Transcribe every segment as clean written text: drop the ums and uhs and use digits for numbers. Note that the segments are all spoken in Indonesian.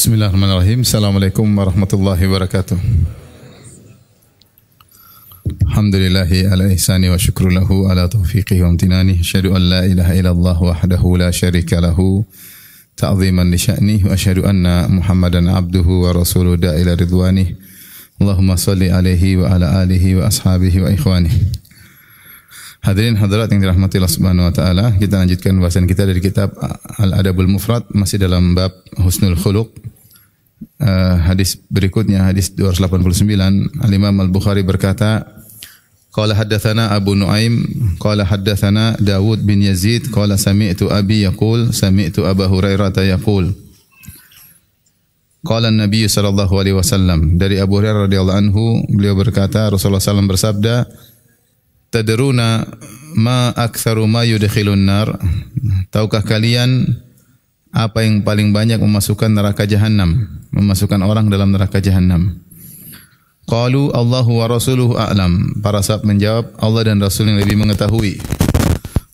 Bismillahirrahmanirrahim. Assalamualaikum warahmatullahi wabarakatuh. Alhamdulillahi ala ihsani wa syukru lahu ala taufiqihi wa amtinani. Asyhadu an la ilaha illallah wahdahu la syarika lahu ta'ziman li sya'nih wa asyhadu anna Muhammadan abduhu wa rasuluhu da'ila ridwanih. Allahumma salli alaihi wa ala alihi wa ashabihi wa ikhwanihi. Hadirin hadirat yang dirahmati Allah Subhanahu wa taala, kita lanjutkan bahasan kita dari kitab Al-Adabul Mufrad, masih dalam bab husnul khuluq. Hadis berikutnya hadis 289, Al-Imam Al-Bukhari berkata, qala haddatsana Abu Nuaim qala haddatsana Dawud bin Yazid qala sami'tu abi yaqul sami'tu Abu Hurairah yaqul qala an-nabiy sallallahu alaihi wasallam, dari Abu Hurairah radhiyallahu anhu, beliau berkata Rasulullah sallallahu bersabda, tadruna ma aktsaru ma yudkhilun nar, tahukah kalian apa yang paling banyak memasukkan neraka jahanam, memasukkan orang dalam neraka jahanam? Qalu Allahu wa rasuluhu a'lam, para sahabat menjawab, Allah dan Rasul yang lebih mengetahui.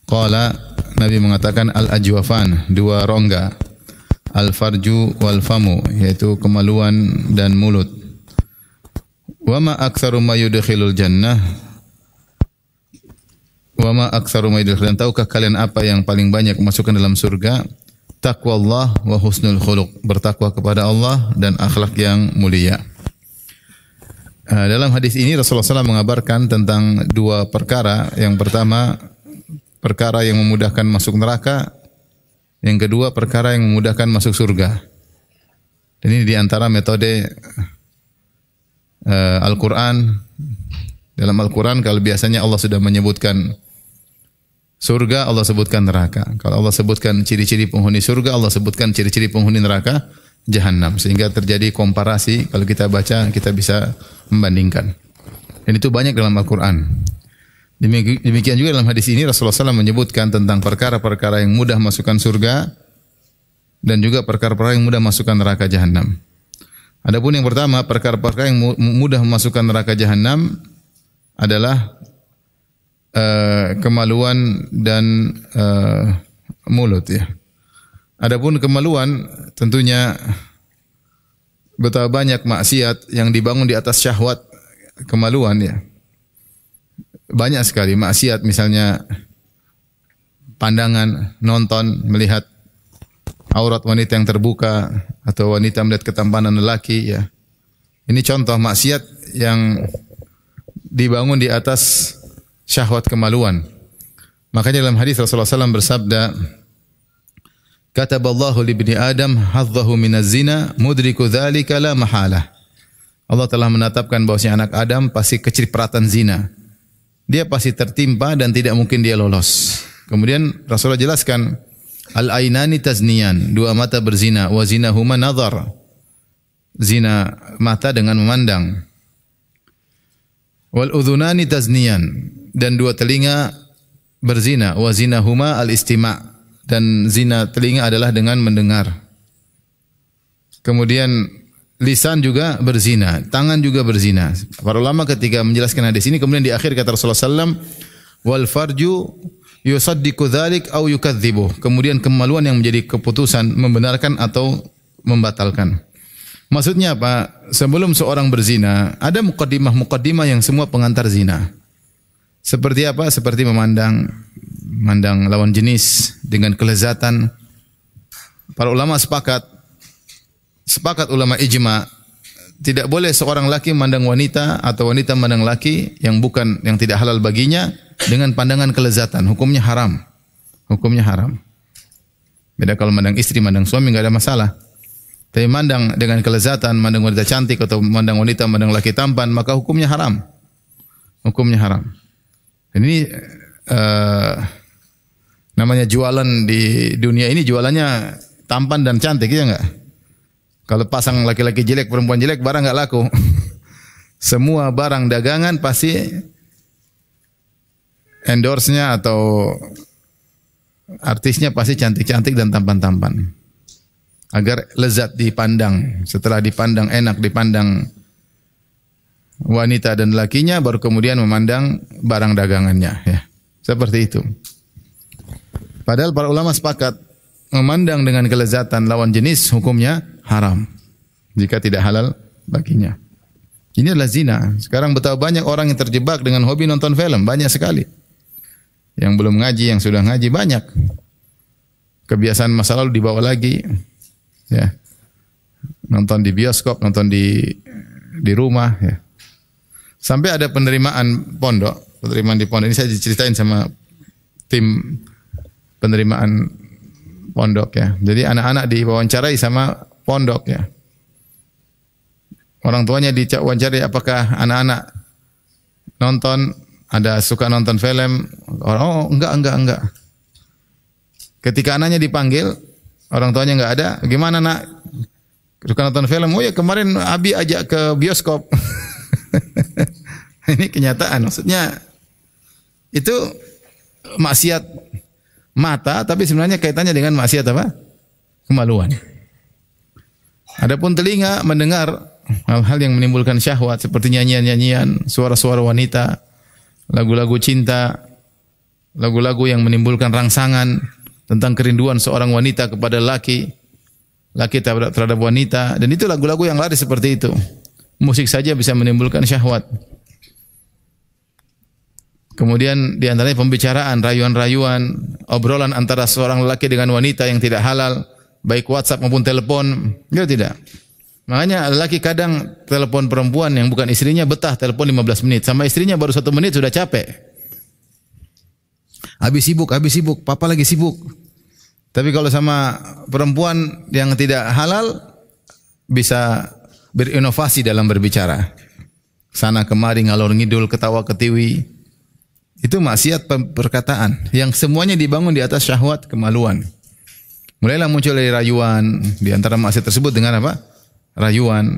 Qala, Nabi mengatakan, al-ajwafan, dua rongga, al-farju wal famu, yaitu kemaluan dan mulut. Wa ma aktsaru ma yudkhilul jannah, wa ma aktsaru ma yudkhilun, tahukah kalian apa yang paling banyak memasukkan dalam surga? Taqwallah wa husnul khuluq, bertakwa kepada Allah dan akhlak yang mulia. Dalam hadis ini Rasulullah SAW mengabarkan tentang dua perkara. Yang pertama, perkara yang memudahkan masuk neraka. Yang kedua, perkara yang memudahkan masuk surga. Dan ini diantara metode Al-Quran. Dalam Al-Quran, kalau biasanya Allah sudah menyebutkan surga, Allah sebutkan neraka. Kalau Allah sebutkan ciri-ciri penghuni surga, Allah sebutkan ciri-ciri penghuni neraka jahanam. Sehingga terjadi komparasi, kalau kita baca, kita bisa membandingkan. Dan itu banyak dalam Al-Quran. Demikian juga dalam hadis ini Rasulullah SAW menyebutkan tentang perkara-perkara yang mudah masukkan surga dan juga perkara-perkara yang mudah masukkan neraka jahanam. Adapun yang pertama, perkara-perkara yang mudah memasukkan neraka jahanam adalah kemaluan dan mulut, ya. Adapun kemaluan, tentunya betapa banyak maksiat yang dibangun di atas syahwat kemaluan, ya. Banyak sekali maksiat, misalnya pandangan, nonton, melihat aurat wanita yang terbuka atau wanita melihat ketampanan lelaki, ya. Ini contoh maksiat yang dibangun di atas syahwat kemaluan. Makanya dalam hadis Rasulullah SAW bersabda, kataballahu li ibni Adam hadzahu minaz zina mudriku dzalika la mahalah. Allah telah menetapkan bahwasanya anak Adam pasti kecipratan zina. Dia pasti tertimpa dan tidak mungkin dia lolos. Kemudian Rasulullah jelaskan, al-ainani tazniyan, dua mata berzina, wa zinahuma nadhar. Zina mata dengan memandang. Wal udhunani tazniyan, dan dua telinga berzina, wa zinahuma al-istima', dan zina telinga adalah dengan mendengar. Kemudian lisan juga berzina, tangan juga berzina. Para ulama ketika menjelaskan hadis ini, kemudian di akhir kata Rasulullah SAW, wal farju yusaddiqu dzalik au yukadzibuh, kemudian kemaluan yang menjadi keputusan membenarkan atau membatalkan. Maksudnya apa? Sebelum seorang berzina, ada muqaddimah yang semua pengantar zina. Seperti apa? Seperti memandang lawan jenis dengan kelezatan. Para ulama sepakat ulama ijma, tidak boleh seorang laki memandang wanita atau wanita memandang laki yang tidak halal baginya dengan pandangan kelezatan. Hukumnya haram. Hukumnya haram. Beda kalau memandang istri, memandang suami enggak ada masalah. Tapi memandang dengan kelezatan, memandang wanita cantik atau memandang wanita, memandang laki tampan, maka hukumnya haram. Hukumnya haram. Dan ini namanya jualan di dunia ini, jualannya tampan dan cantik, ya enggak? Kalau pasang laki-laki jelek, perempuan jelek, barang enggak laku. Semua barang dagangan pasti endorse-nya atau artisnya pasti cantik-cantik dan tampan-tampan. Agar lezat dipandang. Setelah dipandang enak, dipandang wanita dan lakinya, baru kemudian memandang barang dagangannya, ya. Seperti itu. Padahal para ulama sepakat memandang dengan kelezatan lawan jenis hukumnya haram. jika tidak halal baginya. Ini adalah zina. Sekarang betapa banyak orang yang terjebak dengan hobi nonton film, banyak sekali. Yang belum ngaji, yang sudah ngaji banyak. Kebiasaan masa lalu dibawa lagi. Ya. Nonton di bioskop, nonton di rumah, ya. Sampai ada penerimaan di pondok. Ini saya diceritain sama tim penerimaan pondok, ya. Jadi anak-anak diwawancarai sama pondok, ya. Orang tuanya diwawancarai apakah anak-anak suka nonton film. Oh, enggak. Ketika anaknya dipanggil, orang tuanya enggak ada. Gimana, Nak? Suka nonton film? Oh ya, kemarin Abi ajak ke bioskop. Ini kenyataan. Maksudnya itu maksiat mata, tapi sebenarnya kaitannya dengan maksiat apa? Kemaluan. Adapun telinga mendengar hal-hal yang menimbulkan syahwat seperti nyanyian-nyanyian, suara-suara wanita, lagu-lagu cinta, lagu-lagu yang menimbulkan rangsangan tentang kerinduan seorang wanita kepada laki terhadap wanita, dan itu lagu-lagu yang laris seperti itu. Musik saja bisa menimbulkan syahwat. Kemudian di antaranya pembicaraan, rayuan-rayuan, obrolan antara seorang lelaki dengan wanita yang tidak halal, baik WhatsApp maupun telepon, ya tidak. Makanya lelaki kadang telepon perempuan yang bukan istrinya betah telepon 15 menit, sama istrinya baru 1 menit sudah capek. Habis sibuk, papa lagi sibuk. Tapi kalau sama perempuan yang tidak halal bisa berinovasi dalam berbicara. Sana kemari ngalor ngidul, ketawa ketiwi. Itu maksiat perkataan yang semuanya dibangun di atas syahwat kemaluan. Mulailah muncul dari rayuan, di antara maksiat tersebut dengan apa? Rayuan,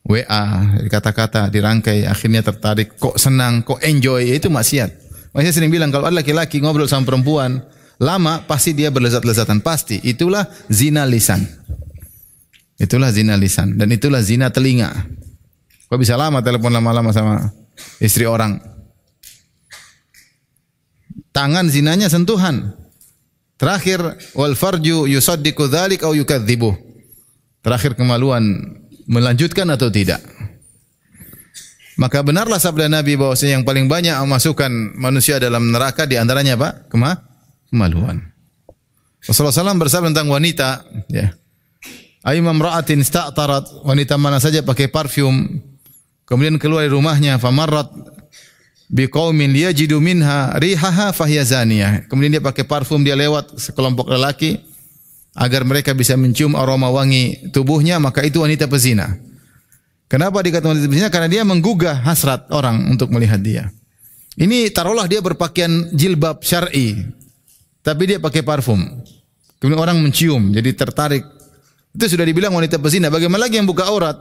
WA, kata-kata dirangkai, akhirnya tertarik, kok senang, kok enjoy, itu maksiat. Makanya sering bilang kalau ada laki-laki ngobrol sama perempuan lama, pasti dia berlezat-lezatan, pasti. Itulah zina lisan. Dan itulah zina telinga. Kok bisa lama telepon lama-lama sama istri orang? Tangan zinanya sentuhan. Terakhir wal farju yusaddiqu dzalik aw yukadzibuh. Terakhir kemaluan melanjutkan atau tidak. Maka benarlah sabda Nabi bahwasanya yang paling banyak memasukkan manusia dalam neraka di antaranya apa? Kemaluan. Rasulullah SAW bersabda tentang wanita, ya. Ayyuma imra'atin ista'tarat, wanita mana saja pakai parfum kemudian keluar dari rumahnya, famarrat biqaumin liyajidu minha rihaha fahiya zaniyah. Kemudian dia pakai parfum, dia lewat sekelompok lelaki agar mereka bisa mencium aroma wangi tubuhnya, maka itu wanita pezina. Kenapa dikatakan wanita pezina? Karena dia menggugah hasrat orang untuk melihat dia. Ini taruhlah dia berpakaian jilbab syar'i, tapi dia pakai parfum. Kemudian orang mencium, jadi tertarik. Itu sudah dibilang wanita pezina. Bagaimana lagi yang buka aurat?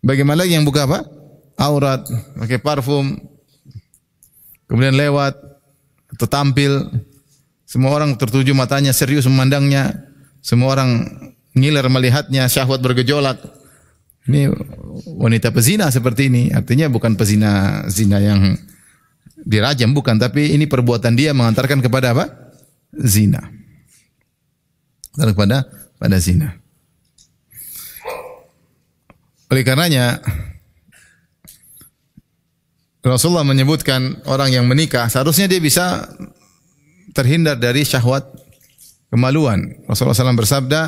Bagaimana lagi yang buka apa? Aurat, pakai parfum. Kemudian lewat atau tampil, semua orang tertuju matanya, serius memandangnya, semua orang ngiler melihatnya, syahwat bergejolak. Ini wanita pezina seperti ini. Artinya bukan zina yang dirajam, bukan, tapi ini perbuatan dia mengantarkan kepada apa? Zina. Pada zina. Oleh karenanya Rasulullah menyebutkan orang yang menikah seharusnya dia bisa terhindar dari syahwat kemaluan. Rasulullah SAW bersabda,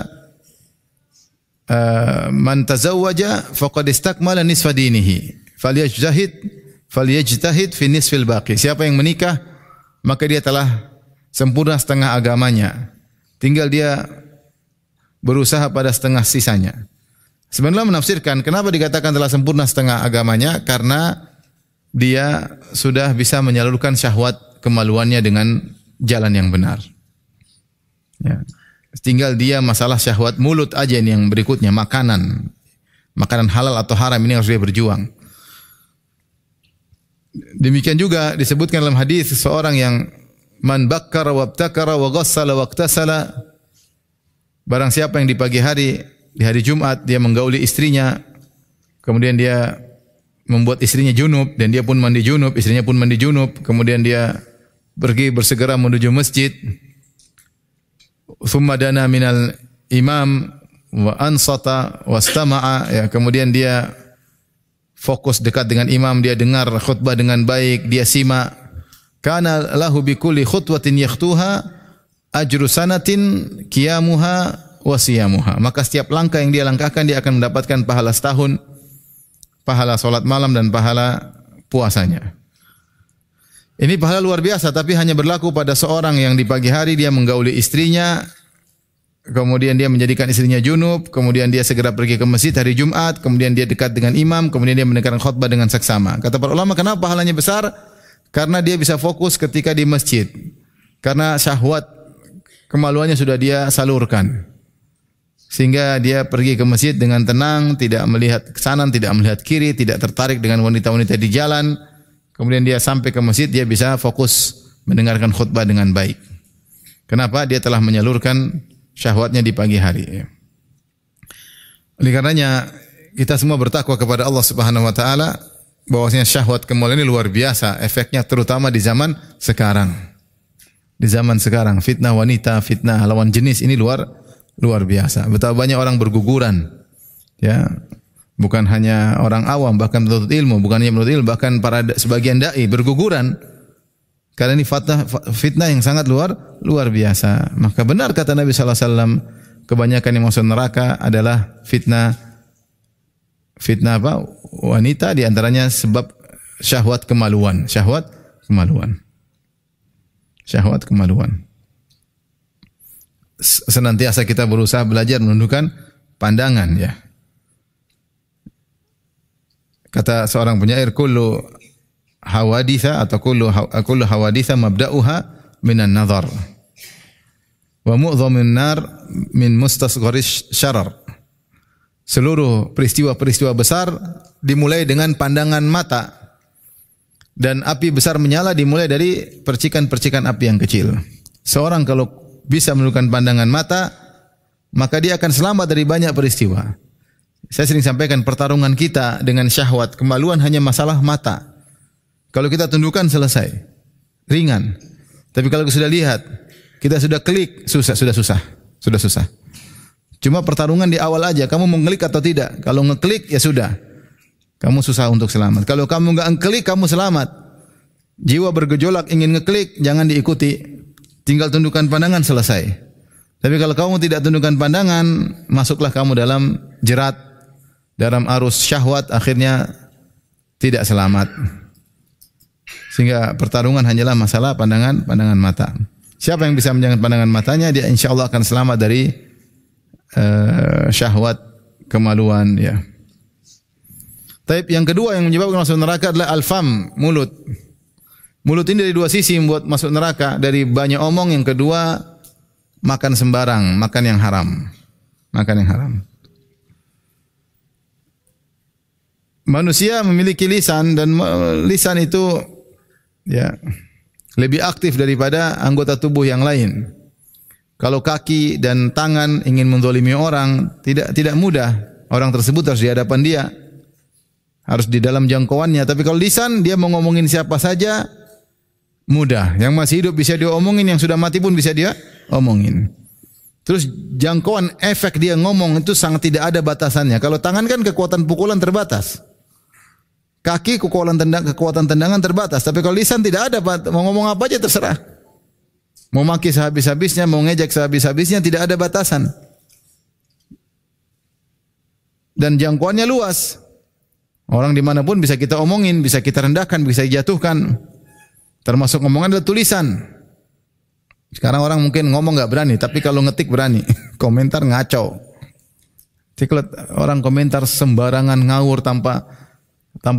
"Man tazawwaja faqad istakmala nisfa dinihi, falyajtahid fi nisfil baqi." Siapa yang menikah, maka dia telah sempurna setengah agamanya. Tinggal dia berusaha pada setengah sisanya. Sebenarnya menafsirkan kenapa dikatakan telah sempurna setengah agamanya, karena dia sudah bisa menyalurkan syahwat kemaluannya dengan jalan yang benar. Ya. Tinggal dia masalah syahwat mulut aja ini yang berikutnya, makanan halal atau haram ini harus dia berjuang. Demikian juga disebutkan dalam hadis seseorang yang man bakkara wabtakara wa ghassala waqtasala, barang siapa yang di pagi hari, di hari Jumat dia menggauli istrinya, kemudian dia membuat istrinya junub dan dia pun mandi junub, istrinya pun mandi junub, kemudian dia pergi bersegera menuju masjid. Thumma dana minal imam wa ansata wastama'a, ya, kemudian dia fokus dekat dengan imam, dia dengar khutbah dengan baik, dia simak, kana lahu bi kulli khutwatin yakhtuha ajru sanatin qiyamuha wa siyamuha. Maka setiap langkah yang dia langkahkan dia akan mendapatkan pahala setahun, pahala salat malam dan pahala puasanya. Ini pahala luar biasa, tapi hanya berlaku pada seorang yang di pagi hari dia menggauli istrinya, kemudian dia menjadikan istrinya junub, kemudian dia segera pergi ke masjid hari Jumat, kemudian dia dekat dengan imam, kemudian dia mendengarkan khutbah dengan saksama. Kata para ulama, kenapa pahalanya besar? Karena dia bisa fokus ketika di masjid. Karena syahwat kemaluannya sudah dia salurkan. Sehingga dia pergi ke masjid dengan tenang, tidak melihat ke kanan, tidak melihat kiri, tidak tertarik dengan wanita-wanita di jalan. Kemudian dia sampai ke masjid, dia bisa fokus mendengarkan khutbah dengan baik. Kenapa? Dia telah menyalurkan syahwatnya di pagi hari. Oleh karenanya kita semua bertakwa kepada Allah Subhanahu wa taala, bahwasanya syahwat kemaluan ini luar biasa efeknya, terutama di zaman sekarang. Di zaman sekarang fitnah wanita, fitnah lawan jenis ini luar biasa. Betapa banyak orang berguguran, ya. Bukan hanya orang awam, bahkan penuntut ilmu, bukan hanya penuntut ilmu, bahkan para sebagian dai berguguran. Karena ini fitnah yang sangat luar biasa. Maka benar kata Nabi sallallahu alaihi wasallam, kebanyakan yang masuk neraka adalah fitnah apa? Wanita, di antaranya sebab syahwat kemaluan. Senantiasa kita berusaha belajar menundukkan pandangan, ya. Kata seorang penyair, kullu hawaditha atau kullu hawaditha mabda'uha minan nazar wa mu'dhamun nar min mustasgharis syarar. Seluruh peristiwa-peristiwa besar dimulai dengan pandangan mata, dan api besar menyala dimulai dari percikan-percikan api yang kecil. Seorang kalau bisa menundukkan pandangan mata, maka dia akan selamat dari banyak peristiwa. Saya sering sampaikan, pertarungan kita dengan syahwat kemaluan hanya masalah mata. Kalau kita tundukkan selesai, ringan. Tapi kalau sudah lihat, kita sudah klik, sudah susah. Cuma pertarungan di awal aja, kamu mau ngeklik atau tidak. Kalau ngeklik ya sudah, kamu susah untuk selamat. Kalau kamu enggak ngeklik, kamu selamat. Jiwa bergejolak ingin ngeklik, jangan diikuti. Tinggal tundukkan pandangan, selesai. Tapi kalau kamu tidak tundukkan pandangan, masuklah kamu dalam jerat, dalam arus syahwat, akhirnya tidak selamat. Sehingga pertarungan hanyalah masalah pandangan mata. Siapa yang bisa menjaga pandangan matanya, dia insyaallah akan selamat dari syahwat kemaluan, ya. Tapi yang kedua yang menyebabkan masuk neraka adalah al-fam, mulut. Mulut ini dari dua sisi membuat masuk neraka. Dari banyak omong, yang kedua makan sembarang, makan yang haram. Manusia memiliki lisan, dan lisan itu, ya, lebih aktif daripada anggota tubuh yang lain. Kalau kaki dan tangan ingin menzalimi orang, tidak mudah. Orang tersebut harus di hadapan dia, harus di dalam jangkauannya. Tapi kalau lisan, dia mau ngomongin siapa saja mudah. Yang masih hidup bisa dia omongin, yang sudah mati pun bisa dia omongin. Terus jangkauan efek dia ngomong itu sangat tidak ada batasannya. Kalau tangan kan kekuatan pukulan terbatas. Kaki kekuatan tendangan terbatas, tapi kalau lisan tidak ada, mau ngomong apa aja terserah. Mau maki sehabis-habisnya, mau ngejek sehabis-habisnya, tidak ada batasan. Dan jangkauannya luas. Orang dimanapun bisa kita omongin, bisa kita rendahkan, bisa dijatuhkan. Termasuk omongan adalah tulisan. Sekarang orang mungkin ngomong nggak berani, tapi kalau ngetik berani. Komentar ngaco. Jadi kalau orang komentar sembarangan, ngawur tanpa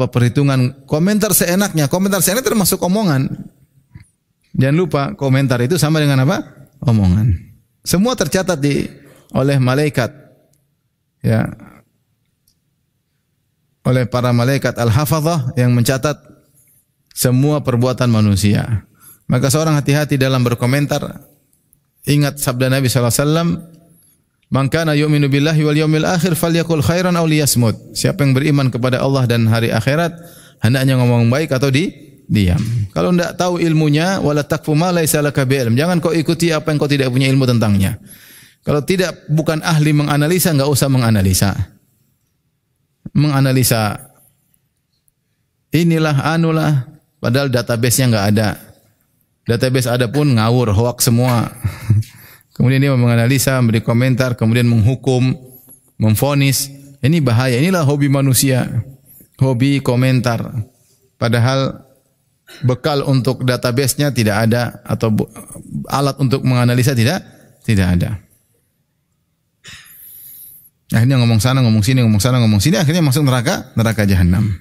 perhitungan, komentar seenaknya termasuk omongan. Jangan lupa, komentar itu sama dengan apa? Omongan. Semua tercatat oleh malaikat, ya, oleh para malaikat al-hafazah yang mencatat semua perbuatan manusia. Maka seorang hati-hati dalam berkomentar. Ingat sabda Nabi sallallahu alaihi wasallam, "Man kana yu'minu billahi wal yawmil akhir falyaqul khairan aw liyasmut." Siapa yang beriman kepada Allah dan hari akhirat, hendaknya ngomong baik atau diam. Kalau tidak tahu ilmunya, wala takfu ma laisa laka bi'ilm. Jangan kau ikuti apa yang kau tidak punya ilmu tentangnya. Kalau tidak bukan ahli menganalisa, enggak usah menganalisa. Menganalisa inilah anulah, padahal database-nya enggak ada. Database ada pun ngawur, hoak semua. Kemudian dia menganalisa, memberi komentar, kemudian menghukum, memvonis. Ini bahaya. Inilah hobi manusia. Hobi komentar. Padahal bekal untuk database-nya tidak ada, atau alat untuk menganalisa tidak ada. Akhirnya ngomong sana, ngomong sini, ngomong sana, ngomong sini, akhirnya masuk neraka jahanam.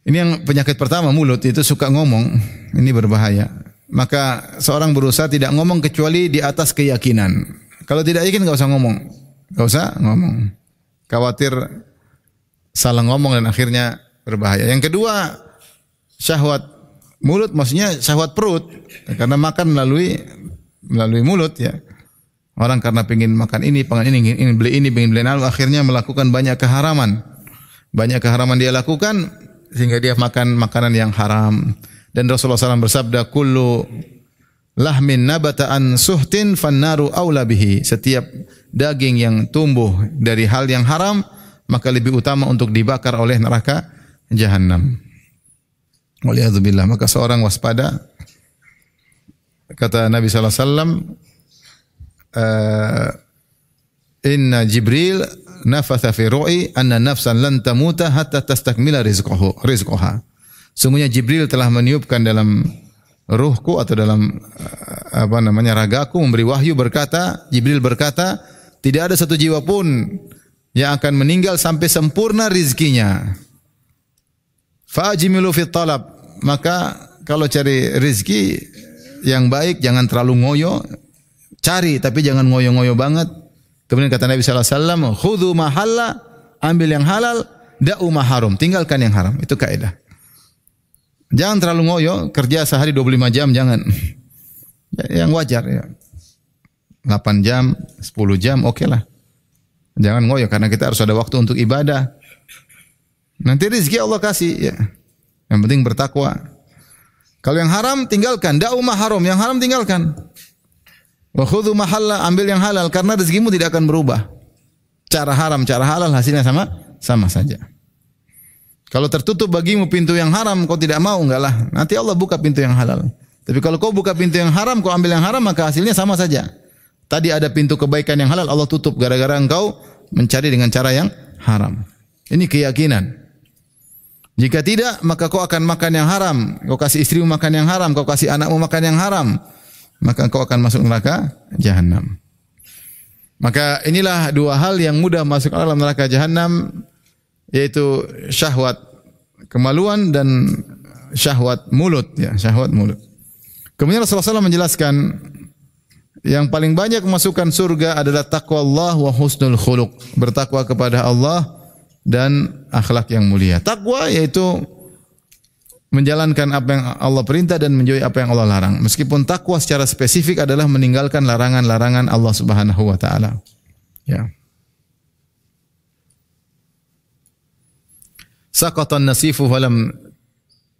Ini yang penyakit pertama, mulut itu suka ngomong. Ini berbahaya. Maka seorang berusaha tidak ngomong kecuali di atas keyakinan. Kalau tidak yakin enggak usah ngomong. Enggak usah ngomong. Khawatir salah ngomong dan akhirnya berbahaya. Yang kedua, syahwat mulut, maksudnya syahwat perut. Karena makan melalui mulut ya. Orang karena ingin makan ini, ingin beli ini, ingin beli itu, akhirnya melakukan banyak keharaman. Banyak keharaman dia lakukan sehingga dia makan makanan yang haram. Dan Rasulullah SAW bersabda, kullu lahmin nabata an suhtin fannaru aula bihi. Setiap daging yang tumbuh dari hal yang haram, maka lebih utama untuk dibakar oleh neraka jahanam. Waliyadzubillah. Maka seorang waspada. Kata Nabi SAW, inna Jibril nafatha fi ru'i anna nafsan lan tamuta hatta tastakmila rizqaha. Sungguhnya Jibril telah meniupkan dalam ruhku atau dalam ragaku, memberi wahyu, berkata, Jibril berkata, tidak ada satu jiwa pun yang akan meninggal sampai sempurna rizkinya. Fa'ajmilu fit talab. Maka kalau cari rizki yang baik jangan terlalu ngoyo, cari tapi jangan ngoyo-ngoyo banget. Kemudian kata Nabi sallallahu alaihi wasallam, khudhu ma halal, ambil yang halal, da'u ma haram, tinggalkan yang haram. Itu kaidah. Jangan terlalu ngoyo, kerja sehari 25 jam jangan. Yang wajar ya. 8 jam, 10 jam oke lah. Jangan ngoyo karena kita harus ada waktu untuk ibadah. Nanti rezeki Allah kasih ya. Yang penting bertakwa. Kalau yang haram tinggalkan, da'u ma haram, yang haram tinggalkan. Wa khudhu ma halal, ambil yang halal karena rezekimu tidak akan berubah. Cara haram, cara halal hasilnya sama saja. Kalau tertutup bagimu pintu yang haram, kau tidak mau, enggak lah. Nanti Allah buka pintu yang halal. Tapi kalau kau buka pintu yang haram, kau ambil yang haram, maka hasilnya sama saja. Tadi ada pintu kebaikan yang halal, Allah tutup gara-gara engkau mencari dengan cara yang haram. Ini keyakinan. Jika tidak, maka kau akan makan yang haram. Kau kasih istrimu makan yang haram, kau kasih anakmu makan yang haram. Maka kau akan masuk neraka jahanam. Maka inilah dua hal yang mudah masuk dalam neraka jahanam, yaitu syahwat kemaluan dan syahwat mulut ya, syahwat mulut. Kemudian Rasulullah SAW menjelaskan yang paling banyak memasukkan surga adalah taqwa Allah wa husnul khuluq, bertakwa kepada Allah dan akhlak yang mulia. Takwa yaitu menjalankan apa yang Allah perintah dan menjauhi apa yang Allah larang. Meskipun takwa secara spesifik adalah meninggalkan larangan-larangan Allah Subhanahu wa taala. Ya. Saqatan nasifu falam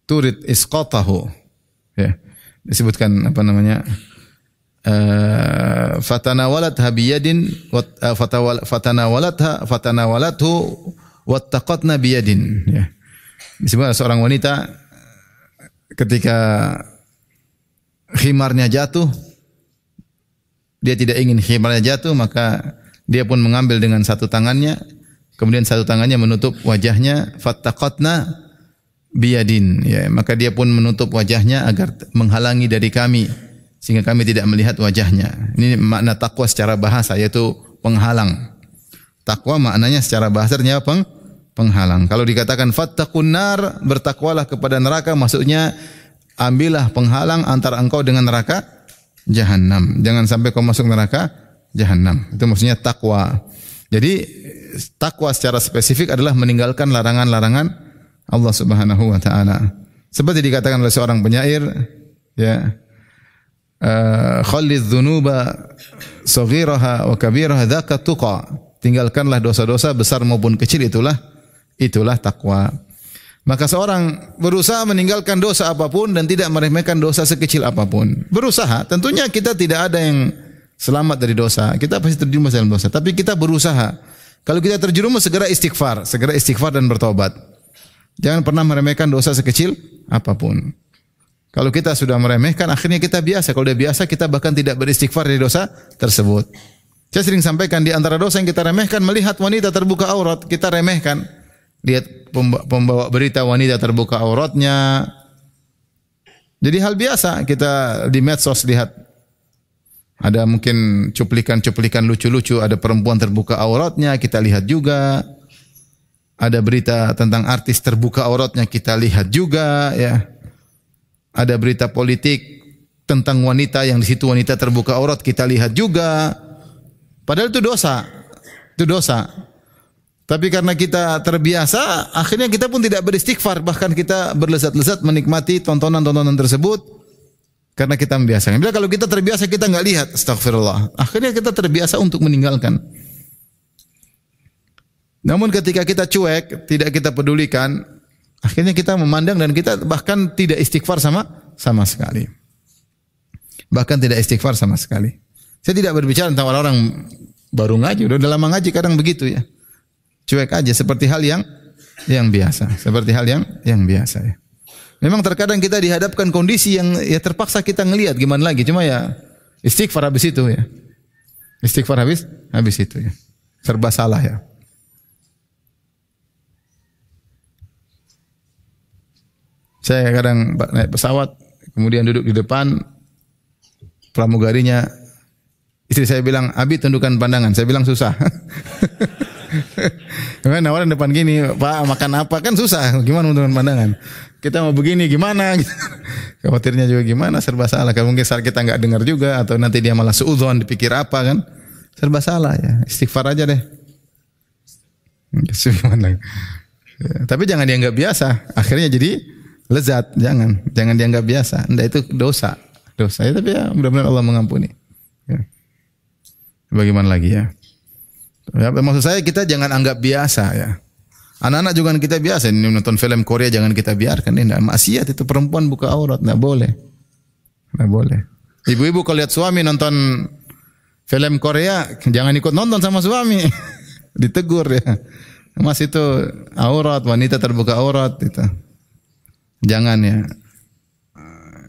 turid isqatahu. Ya. Disebutkan fatanawalatha biyadin fatanawalathu wattaqatna biyadin. Ya. Disebut seorang wanita ketika khimarnya jatuh, dia tidak ingin khimarnya jatuh, maka dia pun mengambil dengan satu tangannya, kemudian satu tangannya menutup wajahnya, fattaqatna biyadin, ya, maka dia pun menutup wajahnya agar menghalangi dari kami sehingga kami tidak melihat wajahnya. Ini makna takwa secara bahasa, yaitu penghalang. Takwa maknanya secara bahasa ternyata penghalang. Kalau dikatakan fattaqun nar, bertakwalah kepada neraka, maksudnya ambillah penghalang antara engkau dengan neraka jahanam. Jangan sampai kau masuk neraka jahanam. Itu maksudnya takwa. Jadi takwa secara spesifik adalah meninggalkan larangan-larangan Allah Subhanahu wa taala. Seperti dikatakan oleh seorang penyair, ya, khallidz dzunuba saghiraha wa kabiraha dzaka tuqa. Tinggalkanlah dosa-dosa besar maupun kecil, itulah takwa. Maka seorang berusaha meninggalkan dosa apapun dan tidak meremehkan dosa sekecil apapun. Berusaha, tentunya kita tidak ada yang selamat dari dosa, kita pasti terjerumus dalam dosa. Tapi kita berusaha. Kalau kita terjerumus segera istighfar dan bertobat. Jangan pernah meremehkan dosa sekecil apapun. Kalau kita sudah meremehkan, akhirnya kita biasa. Kalau udah biasa, kita bahkan tidak beristighfar dari dosa tersebut. Saya sering sampaikan, di antara dosa yang kita remehkan, melihat wanita terbuka aurat, kita remehkan. Lihat pembawa berita wanita terbuka auratnya. Jadi hal biasa, kita di medsos lihat. Ada mungkin cuplikan-cuplikan lucu-lucu, ada perempuan terbuka auratnya, kita lihat juga. Ada berita tentang artis terbuka auratnya, kita lihat juga, ya. Ada berita politik tentang wanita yang di situ wanita terbuka aurat, kita lihat juga. Padahal itu dosa. Itu dosa. Tapi karena kita terbiasa, akhirnya kita pun tidak beristighfar, bahkan kita berlezat-lezat menikmati tontonan-tontonan tersebut karena kita membiasakan. Bila kalau kita terbiasa kita enggak lihat, astagfirullah. Akhirnya kita terbiasa untuk meninggalkan. Namun ketika kita cuek, tidak kita pedulikan, akhirnya kita memandang dan kita bahkan tidak istighfar sama sekali. Bahkan tidak istighfar sama sekali. Saya tidak berbicara tentang orang-orang baru ngaji, udah lama ngaji kadang begitu ya. Cuek aja seperti hal yang biasa, seperti hal yang biasa ya. Memang terkadang kita dihadapkan kondisi yang ya terpaksa kita ngelihat gimana lagi, cuma ya istighfar habis itu ya. Istighfar habis itu ya. Serba salah ya. Saya kadang naik pesawat, kemudian duduk di depan, pramugarinya, istri saya bilang, Abi tundukkan pandangan. Saya bilang susah. Kemudian nawarin depan gini, Pak makan apa? Kan susah, gimana tundukkan pandangan? Kita mau begini, gimana? Khawatirnya juga gimana, serba salah. Kalau mungkin saat kita nggak dengar juga, atau nanti dia malah suudzon, dipikir apa kan? Serba salah ya, istighfar aja deh. Ya, tapi jangan dianggap biasa, akhirnya jadi lezat, jangan dianggap biasa. Anda itu dosa ya, tapi ya mudah-mudahan Allah mengampuni. Ya. Bagaimana lagi ya? Ya, maksud saya kita jangan anggap biasa ya. Anak-anak juga kita biasa, ini nonton film Korea jangan kita biarkan. Ini maksiat itu, perempuan buka aurat, enggak boleh. Ibu-ibu kalau lihat suami nonton film Korea, jangan ikut nonton sama suami. Ditegur ya. Mas itu aurat, wanita terbuka aurat itu. Jangan ya.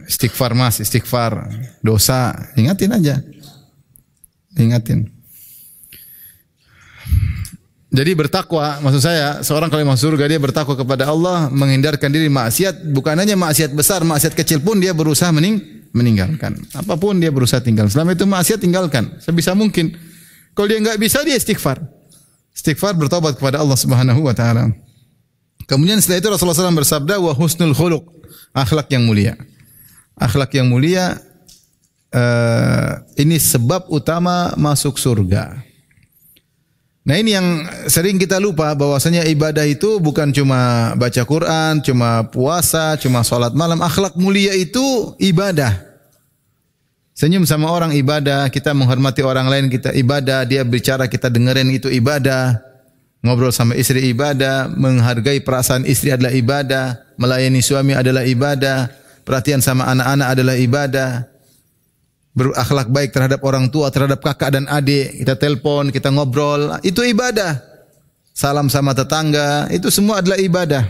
Istighfar mas, istighfar. Dosa, ingatin aja. Ingatin. Jadi bertakwa, maksud saya, seorang kalau masuk surga dia bertakwa kepada Allah, menghindarkan diri maksiat, bukan hanya maksiat besar, maksiat kecil pun dia berusaha meninggalkan. Apapun dia berusaha tinggalkan. Selama itu maksiat tinggalkan sebisa mungkin. Kalau dia enggak bisa dia istighfar. Istighfar, bertobat kepada Allah Subhanahu wa taala. Kemudian setelah itu Rasulullah SAW bersabda, wa husnul khuluq, akhlak yang mulia. Akhlak yang mulia ini sebab utama masuk surga. Nah ini yang sering kita lupa, bahwasanya ibadah itu bukan cuma baca Quran, cuma puasa, cuma sholat malam. Akhlak mulia itu ibadah. Senyum sama orang ibadah, kita menghormati orang lain kita ibadah, dia bicara kita dengerin itu ibadah. Ngobrol sama istri ibadah, menghargai perasaan istri adalah ibadah, melayani suami adalah ibadah, perhatian sama anak-anak adalah ibadah, berakhlak baik terhadap orang tua, terhadap kakak dan adik, kita telepon, kita ngobrol, itu ibadah. Salam sama tetangga, itu semua adalah ibadah.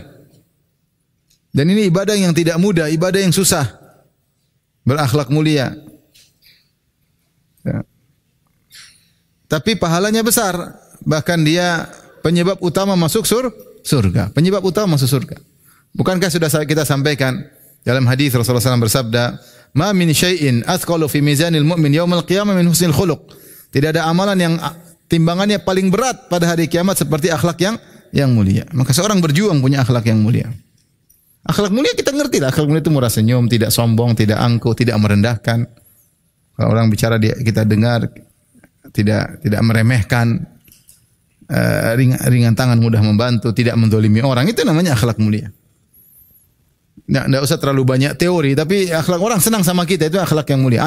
Dan ini ibadah yang tidak mudah, ibadah yang susah. Berakhlak mulia. Ya. Tapi pahalanya besar, bahkan dia penyebab utama masuk surga. Penyebab utama masuk surga. Bukankah sudah kita sampaikan dalam hadis Rasulullah SAW bersabda, "Ma min syai'in athqalu fi mizanil mu'min yaumal qiyamah min husnil khuluq." Tidak ada amalan yang timbangannya paling berat pada hari kiamat seperti akhlak yang mulia. Maka seorang berjuang punya akhlak yang mulia. Akhlak mulia kita ngerti lah. Akhlak mulia itu murah senyum, tidak sombong, tidak angkuh, tidak merendahkan. Kalau orang bicara kita dengar, tidak meremehkan. Ringan tangan, mudah membantu, tidak mendolimi orang, itu namanya akhlak mulia. Tidak usah terlalu banyak teori, tapi akhlak orang senang sama kita, itu akhlak yang mulia.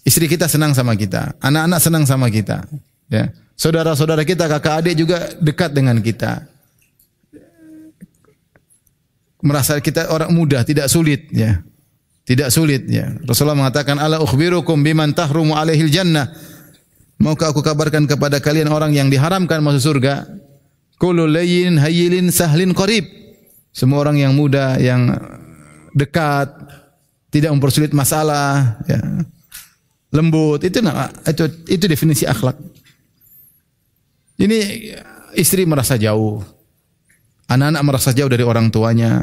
Istri kita senang sama kita, anak-anak senang sama kita, ya. Saudara-saudara kita, kakak adik juga dekat dengan kita. Merasa kita orang mudah, tidak sulit, ya. Tidak sulit, ya. Rasulullah mengatakan, "Ala ukhbirukum biman tahrumu alaihil jannah." Maukah aku kabarkan kepada kalian orang yang diharamkan masuk surga? Kullu layyin hayyilin sahlin qarib. Semua orang yang mudah, yang dekat, tidak mempersulit masalah, ya. Lembut, itu definisi akhlak. Ini istri merasa jauh, anak-anak merasa jauh dari orang tuanya.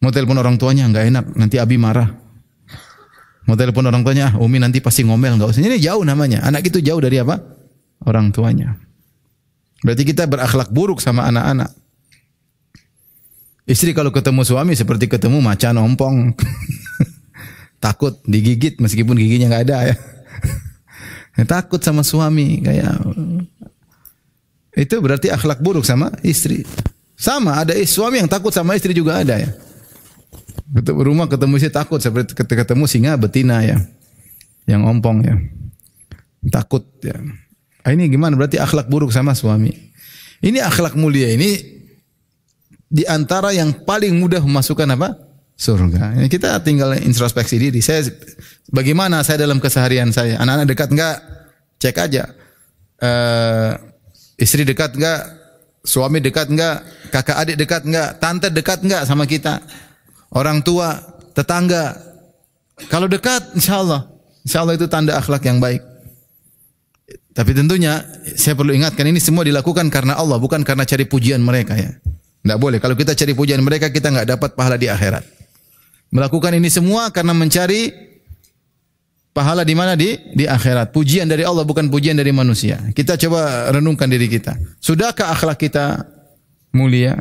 Mau telepon orang tuanya enggak enak, nanti Abi marah. Mau telepon orang tuanya, Umi nanti pasti ngomel, enggak usah. Ini jauh namanya. Anak itu jauh dari apa? Orang tuanya. Berarti kita berakhlak buruk sama anak-anak. Istri kalau ketemu suami seperti ketemu macan ompong. Takut digigit meskipun giginya enggak ada ya. Takut sama suami kayak itu berarti akhlak buruk sama istri. Sama ada suami yang takut sama istri juga ada ya. Ketemu rumah ketemu istri takut seperti ketemu singa betina ya. Yang ompong ya. Takut ya. Ini gimana berarti akhlak buruk sama suami. Ini akhlak mulia ini di antara yang paling mudah memasukkan apa? Surga. Kita tinggal introspeksi diri. Bagaimana saya dalam keseharian saya? Anak-anak dekat enggak? Cek aja. Istri dekat enggak? Suami dekat enggak? Kakak adik dekat enggak? Tante dekat enggak sama kita? Orang tua, tetangga. Kalau dekat, insya Allah itu tanda akhlak yang baik. Tapi tentunya saya perlu ingatkan ini semua dilakukan karena Allah, bukan karena cari pujian mereka ya. Tidak boleh. Kalau kita cari pujian mereka, kita enggak dapat pahala di akhirat. Melakukan ini semua karena mencari pahala di mana di akhirat. Pujian dari Allah bukan pujian dari manusia. Kita coba renungkan diri kita. Sudahkah akhlak kita mulia?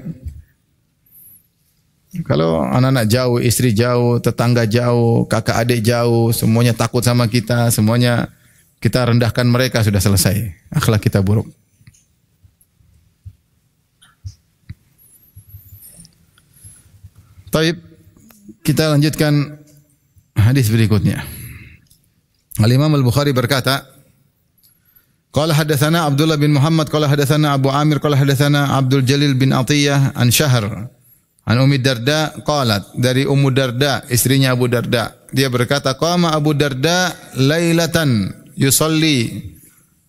Kalau anak-anak jauh, istri jauh, tetangga jauh, kakak adik jauh, semuanya takut sama kita, semuanya kita rendahkan mereka, sudah selesai. Akhlak kita buruk. Taib. Kita lanjutkan hadis berikutnya. Al-Imam Al-Bukhari berkata, qala hadatsana Abdullah bin Muhammad qala hadatsana Abu Amir qala hadatsana Abdul Jalil bin Atiyah an Syahr an Ummi Darda qalat, dari Ummu Darda istrinya Abu Darda, dia berkata qama Abu Darda lailatan yusalli.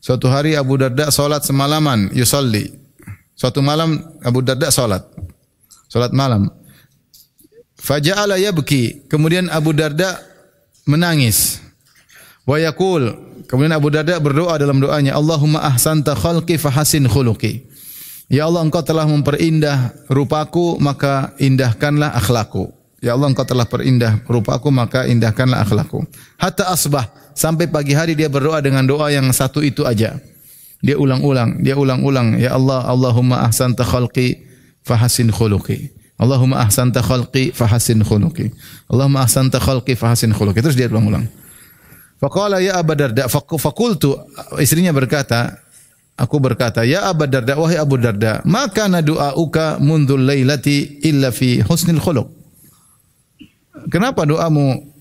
Suatu hari Abu Darda salat semalaman, yusalli. Suatu malam Abu Darda salat malam. Faja'ala yabki, kemudian Abu Darda menangis. Wa yaqul, kemudian Abu Darda berdoa dalam doanya, Allahumma ahsanta khalqi fahasin khuluqi. Ya Allah, engkau telah memperindah rupaku, maka indahkanlah akhlakku. Ya Allah, engkau telah perindah rupaku, maka indahkanlah akhlakku. Hatta asbah, sampai pagi hari dia berdoa dengan doa yang satu itu aja. Dia ulang-ulang. Ya Allah, Allahumma ahsanta khalqi fahasin khuluqi. Allahumma ahsanta khalqi fahasin khuluqi. Allahumma ahsanta khalqi fahasin khuluqi. Terus dia ulang-ulang. Faqala ya Abu Darda, faqultu, istrinya berkata, aku berkata, ya Abu Darda, wahai Abu Darda, ma kana du'auka mundul lailati illa fi husnil khuluq. Kenapa doamu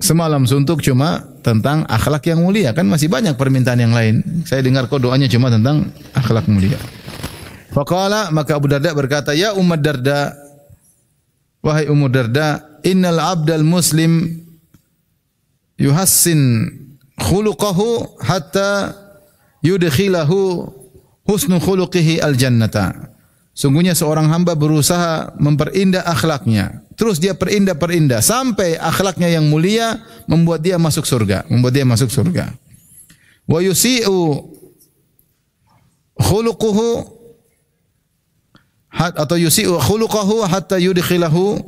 semalam suntuk cuma tentang akhlak yang mulia? Kan masih banyak permintaan yang lain. Saya dengar kok doanya cuma tentang akhlak mulia. Faqala, maka Abu Darda berkata, ya Ummu Darda, wahai Ummu Darda, innal abdal muslim yuhassin khuluqahu hatta yudkhilahu husnu khuluqihi al-jannata. Sungguhnya seorang hamba berusaha memperindah akhlaknya. Terus dia perindah sampai akhlaknya yang mulia membuat dia masuk surga. Wa yusi'u khuluquhu atau yusi'u khuluquhu hatta yudkhilahu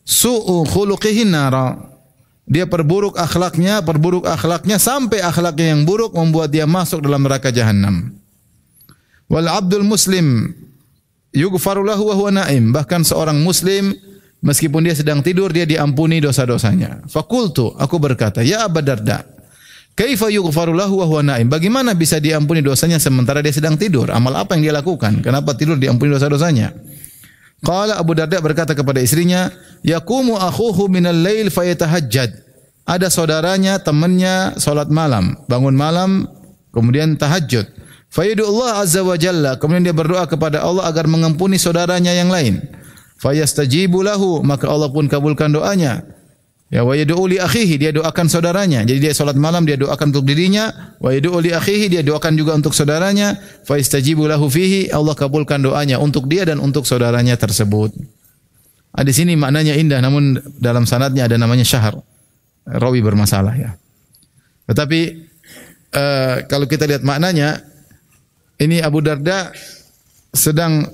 su'u khuluqihi nara. Dia perburuk akhlaknya sampai akhlaknya yang buruk membuat dia masuk dalam neraka jahanam. Wal abdul muslim yughfaru lahu wa huwa naim. Bahkan seorang muslim meskipun dia sedang tidur dia diampuni dosa-dosanya. Faqultu, aku berkata, ya Abu Darda, kaifa yughfaru lahu wa huwa naim? Bagaimana bisa diampuni dosanya sementara dia sedang tidur? Amal apa yang dia lakukan? Kenapa tidur diampuni dosa-dosanya? Qala, Abu Darda berkata kepada istrinya, yaqumu akhuhu minal lail fayatahajjad. Ada saudaranya, temannya salat malam, bangun malam, kemudian tahajud. Fayadu Allah azza wa jalla, kemudian dia berdoa kepada Allah agar mengampuni saudaranya yang lain. Fayastajibu lahu, maka Allah pun kabulkan doanya. Ya, wa yad'u li akhihi, dia doakan saudaranya. Jadi dia salat malam, dia doakan untuk dirinya, wa yad'u li akhihi, dia doakan juga untuk saudaranya, fa istajibu lahu fihi, Allah kabulkan doanya untuk dia dan untuk saudaranya tersebut. Di sini maknanya indah, namun dalam sanadnya ada namanya Syahr. Rawi bermasalah ya. Tetapi kalau kita lihat maknanya, ini Abu Darda sedang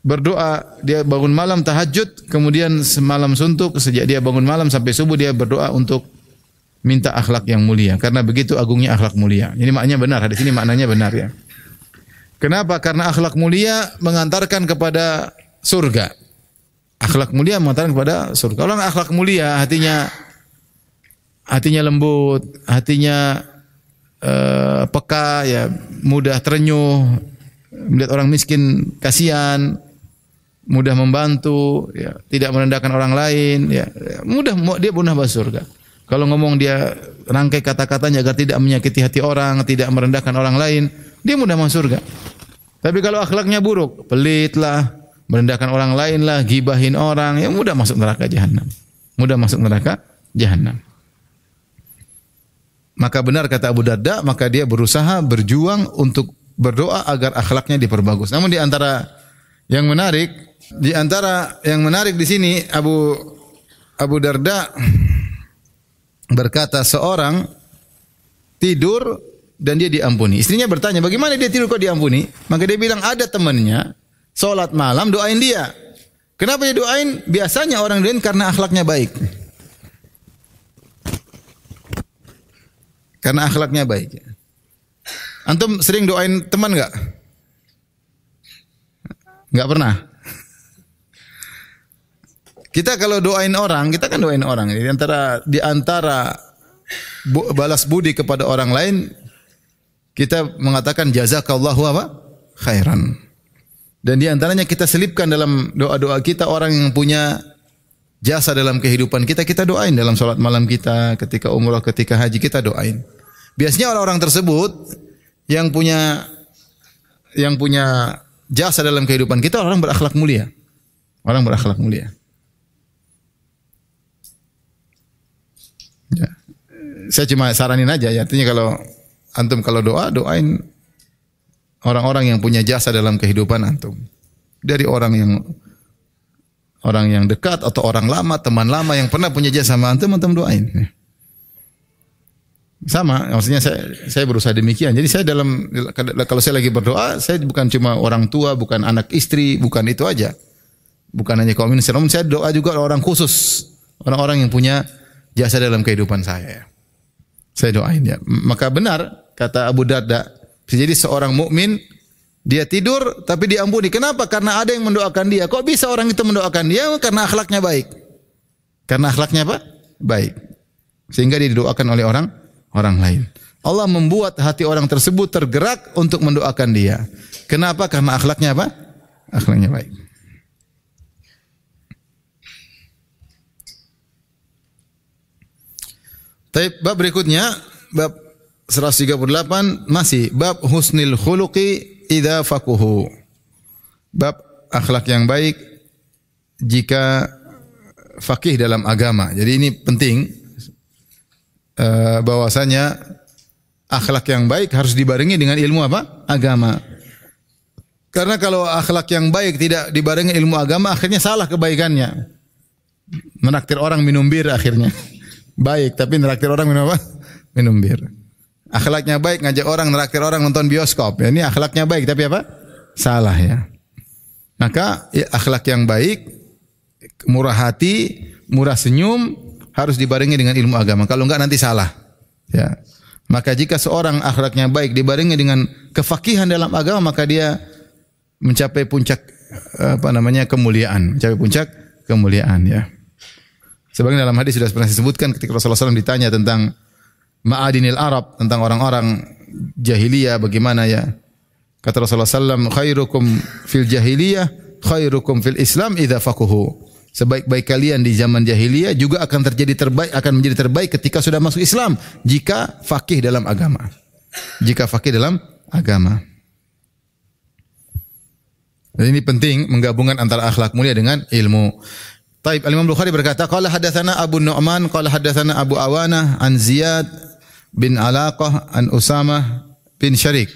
berdoa, dia bangun malam tahajud, kemudian semalam suntuk, sejak dia bangun malam sampai subuh dia berdoa untuk minta akhlak yang mulia, karena begitu agungnya akhlak mulia. Ini maknanya benar, hadis ini maknanya benar ya. Kenapa? Karena akhlak mulia mengantarkan kepada surga. Akhlak mulia mengantarkan kepada surga. Orang akhlak mulia hatinya lembut, hatinya peka ya, mudah terenyuh, melihat orang miskin kasihan, mudah membantu, ya, tidak merendahkan orang lain, ya, dia mudah masuk surga. Kalau ngomong dia rangkai kata-katanya agar tidak menyakiti hati orang, tidak merendahkan orang lain, dia mudah masuk surga. Tapi kalau akhlaknya buruk, pelit lah, merendahkan orang lain lah, gibahin orang, ya mudah masuk neraka jahanam. Mudah masuk neraka jahanam. Maka benar kata Abu Darda, maka dia berusaha berjuang untuk berdoa agar akhlaknya diperbagus. Namun di antara yang menarik di sini Abu Darda berkata seorang tidur dan dia diampuni. Istrinya bertanya, bagaimana dia tidur kok diampuni? Maka dia bilang ada temannya salat malam, doain dia. Kenapa dia doain? Biasanya orang doain karena akhlaknya baik. Karena akhlaknya baik. Antum sering doain teman enggak? Enggak pernah. Kita kalau doain orang, kita kan doain orang. Di antara balas budi kepada orang lain, kita mengatakan jazakallahu apa? Khairan. Dan di antaranya kita selipkan dalam doa-doa kita orang yang punya jasa dalam kehidupan kita, kita doain dalam salat malam kita, ketika umrah, ketika haji kita doain. Biasanya orang-orang tersebut yang punya jasa dalam kehidupan kita orang berakhlak mulia. Orang berakhlak mulia. Ya. Saya cuma saranin aja ya, artinya kalau antum kalau doain orang-orang yang punya jasa dalam kehidupan antum. Dari orang yang dekat atau orang lama, teman lama yang pernah punya jasa sama antum doain. Ya. Sama, maksudnya saya berusaha demikian. Jadi saya kalau saya lagi berdoa, saya bukan cuma orang tua, bukan anak istri, bukan itu aja. Bukan hanya kaum ini, namun saya doa juga orang khusus, orang-orang yang punya jasa dalam kehidupan saya. Saya doain ya. Maka benar kata Abu Darda, jadi seorang mukmin dia tidur tapi diampuni. Kenapa? Karena ada yang mendoakan dia. Kok bisa orang itu mendoakan dia? Karena akhlaknya baik. Karena akhlaknya apa? Baik. Sehingga dia didoakan oleh orang lain. Allah membuat hati orang tersebut tergerak untuk mendoakan dia. Kenapa? Karena akhlaknya apa? Akhlaknya baik. Bab berikutnya, bab 138 masih bab husnil khuluqi idza faquhu. Bab akhlak yang baik jika faqih dalam agama. Jadi ini penting bahwasanya akhlak yang baik harus dibarengi dengan ilmu apa? Agama. Karena kalau akhlak yang baik tidak dibarengi ilmu agama, akhirnya salah kebaikannya. Menaktir orang minum bir akhirnya. Baik, tapi neraktir orang minum apa? Minum bir. Akhlaknya baik, ngajak orang, neraktir orang nonton bioskop. Ya, ini akhlaknya baik, tapi apa? Salah ya. Maka ya, akhlak yang baik, murah hati, murah senyum, harus dibarengi dengan ilmu agama. Kalau enggak nanti salah. Ya. Maka jika seorang akhlaknya baik dibarengi dengan kefakihan dalam agama, maka dia mencapai puncak kemuliaan. Mencapai puncak kemuliaan ya. Sebagaimana dalam hadis sudah pernah disebutkan ketika Rasulullah SAW ditanya tentang ma'adinil Arab, tentang orang-orang jahiliyah bagaimana ya. Kata Rasulullah SAW, khairukum fil jahiliyah, khairukum fil Islam idza faquhu. Sebaik-baik kalian di zaman jahiliyah juga akan menjadi terbaik ketika sudah masuk Islam jika faqih dalam agama. Jika faqih dalam agama. Dan ini penting menggabungkan antara akhlak mulia dengan ilmu. Taib, Al-Imam Bukhari berkata, qala hadatsana Abu Nu'man qala hadatsana Abu Awanah an Ziyad bin Alaqah an Usamah bin Syarik.